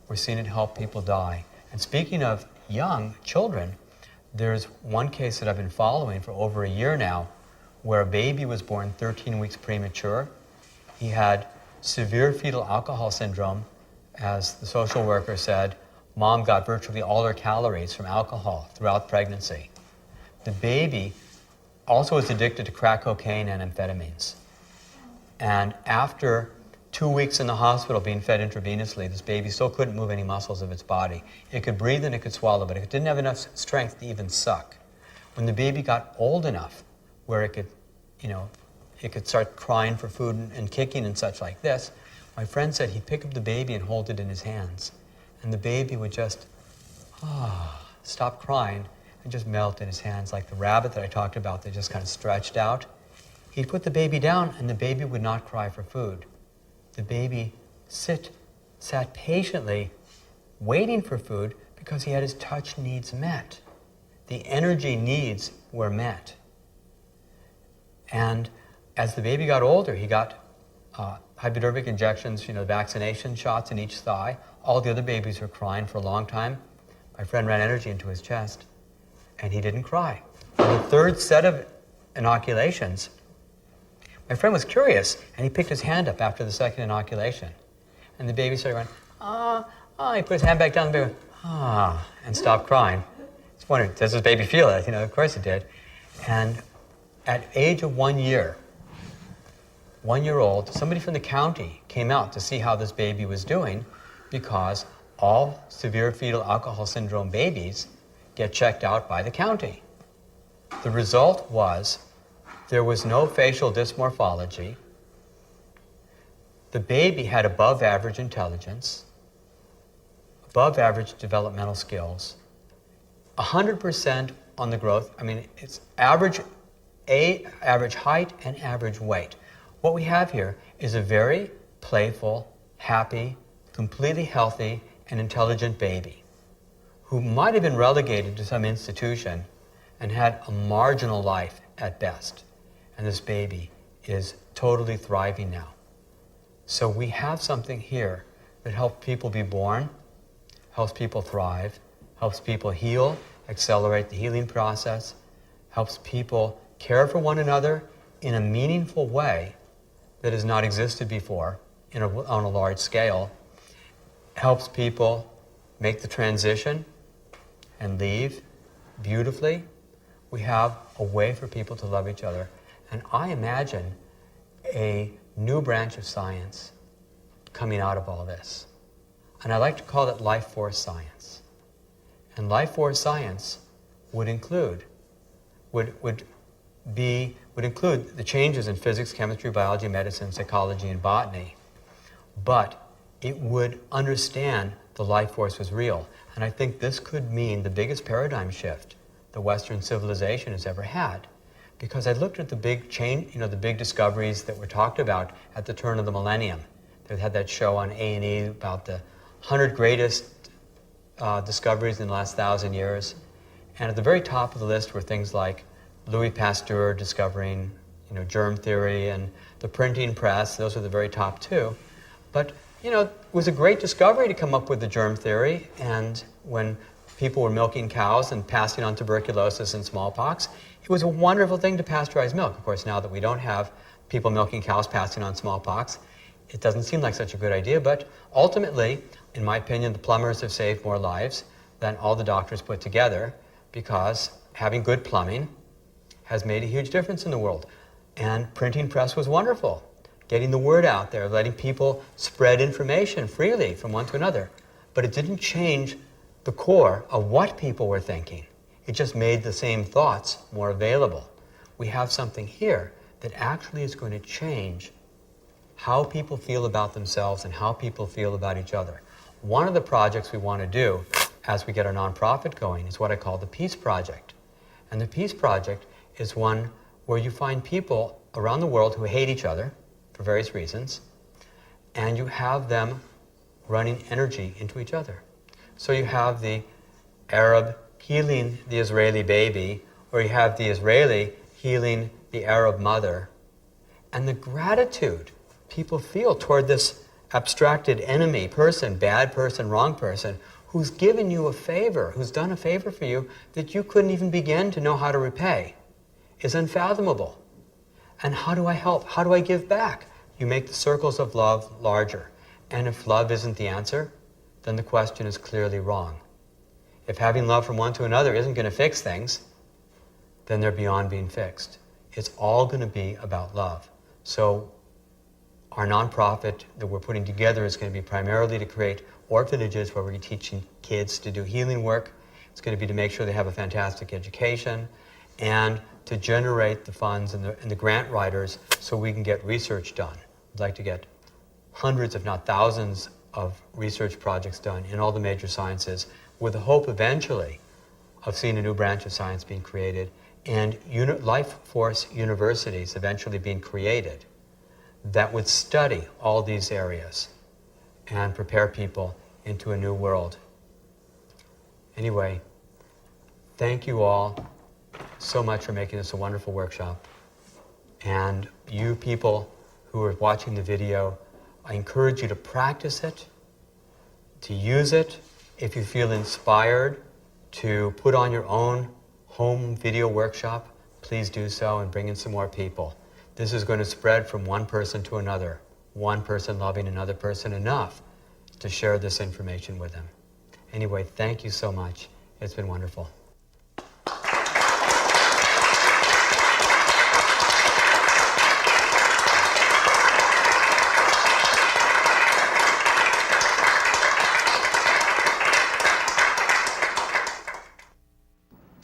we're seeing it help people die. And speaking of young children, there's one case that I've been following for over a year now, where a baby was born 13 weeks premature. He had severe fetal alcohol syndrome. As the social worker said, mom got virtually all her calories from alcohol throughout pregnancy. The baby also was addicted to crack cocaine and amphetamines. And after 2 weeks in the hospital being fed intravenously, this baby still couldn't move any muscles of its body. It could breathe and it could swallow, but it didn't have enough strength to even suck. When the baby got old enough where it could start crying for food and kicking and such like this, my friend said he'd pick up the baby and hold it in his hands. And the baby would just stop crying and just melt in his hands, like the rabbit that I talked about that just kind of stretched out. He'd put the baby down and the baby would not cry for food. The baby sat patiently waiting for food because he had his touch needs met. The energy needs were met. And as the baby got older, he got hypodermic injections, vaccination shots in each thigh. All the other babies were crying for a long time. My friend ran energy into his chest, and he didn't cry. On the third set of inoculations, my friend was curious, and he picked his hand up after the second inoculation. And the baby started going, he put his hand back down, the baby went, and stopped crying. It's wondering, does this baby feel it? You know, of course it did. And at age of 1 year, 1 year old, somebody from the county came out to see how this baby was doing, because all severe fetal alcohol syndrome babies get checked out by the county. The result was there was no facial dysmorphology. The baby had above average intelligence, above average developmental skills, 100% on the growth. I mean, it's average height and average weight. What we have here is a very playful, happy, completely healthy, and intelligent baby who might have been relegated to some institution and had a marginal life at best. And this baby is totally thriving now. So we have something here that helps people be born, helps people thrive, helps people heal, accelerate the healing process, helps people care for one another in a meaningful way that has not existed before on a large scale, helps people make the transition and leave beautifully. We have a way for people to love each other. And I imagine a new branch of science coming out of all this. And I like to call it life force science. And life force science would include the changes in physics, chemistry, biology, medicine, psychology, and botany. But it would understand the life force was real. And I think this could mean the biggest paradigm shift the Western civilization has ever had. Because I looked at the big the big discoveries that were talked about at the turn of the millennium. They had that show on A&E about the 100 greatest discoveries in the last 1,000 years. And at the very top of the list were things like Louis Pasteur discovering, germ theory and the printing press. Those were the very top two. But, it was a great discovery to come up with the germ theory. And when people were milking cows and passing on tuberculosis and smallpox, it was a wonderful thing to pasteurize milk. Of course, now that we don't have people milking cows passing on smallpox, it doesn't seem like such a good idea. But ultimately, in my opinion, the plumbers have saved more lives than all the doctors put together, because having good plumbing has made a huge difference in the world. And printing press was wonderful. Getting the word out there, letting people spread information freely from one to another. But it didn't change the core of what people were thinking. It just made the same thoughts more available. We have something here that actually is going to change how people feel about themselves and how people feel about each other. One of the projects we want to do as we get our nonprofit going is what I call the Peace Project. And the Peace Project is one where you find people around the world who hate each other for various reasons, and you have them running energy into each other. So you have the Arab healing the Israeli baby, or you have the Israeli healing the Arab mother. And the gratitude people feel toward this abstracted enemy person, bad person, wrong person, who's given you a favor, who's done a favor for you that you couldn't even begin to know how to repay, is unfathomable. And how do I help? How do I give back? You make the circles of love larger. And if love isn't the answer, then the question is clearly wrong. If having love from one to another isn't going to fix things, then they're beyond being fixed. It's all going to be about love. So our nonprofit that we're putting together is going to be primarily to create orphanages where we're teaching kids to do healing work. It's going to be to make sure they have a fantastic education, and to generate the funds and the grant writers so we can get research done. We'd like to get hundreds, if not thousands, of research projects done in all the major sciences, with the hope eventually of seeing a new branch of science being created and life force universities eventually being created that would study all these areas and prepare people into a new world. Anyway, thank you all so much for making this a wonderful workshop. And you people who are watching the video, I encourage you to practice it, to use it. If you feel inspired to put on your own home video workshop, please do so and bring in some more people. This is going to spread from one person to another, one person loving another person enough to share this information with them. Anyway, thank you so much. It's been wonderful.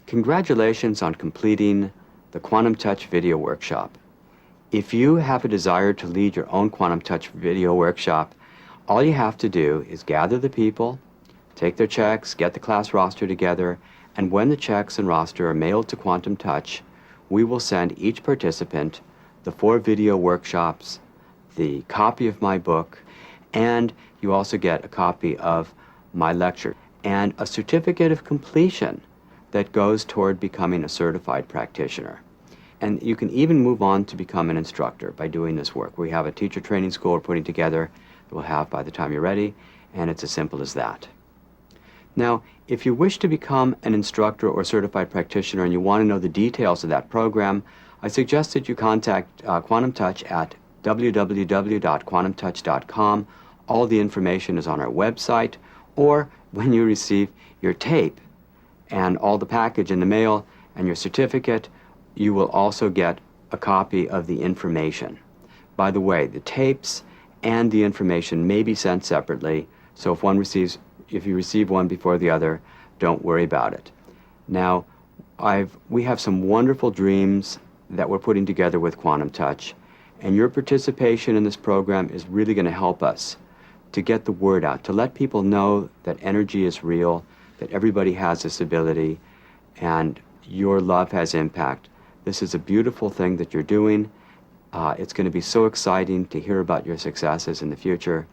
Congratulations on completing the QuantumTouch video workshop. If you have a desire to lead your own QuantumTouch video workshop, all you have to do is gather the people, take their checks, get the class roster together, and when the checks and roster are mailed to QuantumTouch, we will send each participant the 4 video workshops, the copy of my book, and you also get a copy of my lecture, and a certificate of completion that goes toward becoming a certified practitioner. And you can even move on to become an instructor by doing this work. We have a teacher training school we're putting together that we'll have by the time you're ready, and it's as simple as that. Now, if you wish to become an instructor or certified practitioner and you want to know the details of that program, I suggest that you contact QuantumTouch at www.quantumtouch.com. All the information is on our website, or when you receive your tape and all the package in the mail and your certificate, you will also get a copy of the information. By the way, the tapes and the information may be sent separately, so if you receive one before the other, don't worry about it. Now, we have some wonderful dreams that we're putting together with QuantumTouch, and your participation in this program is really going to help us to get the word out, to let people know that energy is real, that everybody has this ability, and your love has impact. This is a beautiful thing that you're doing. It's going to be so exciting to hear about your successes in the future.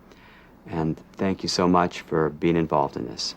And thank you so much for being involved in this.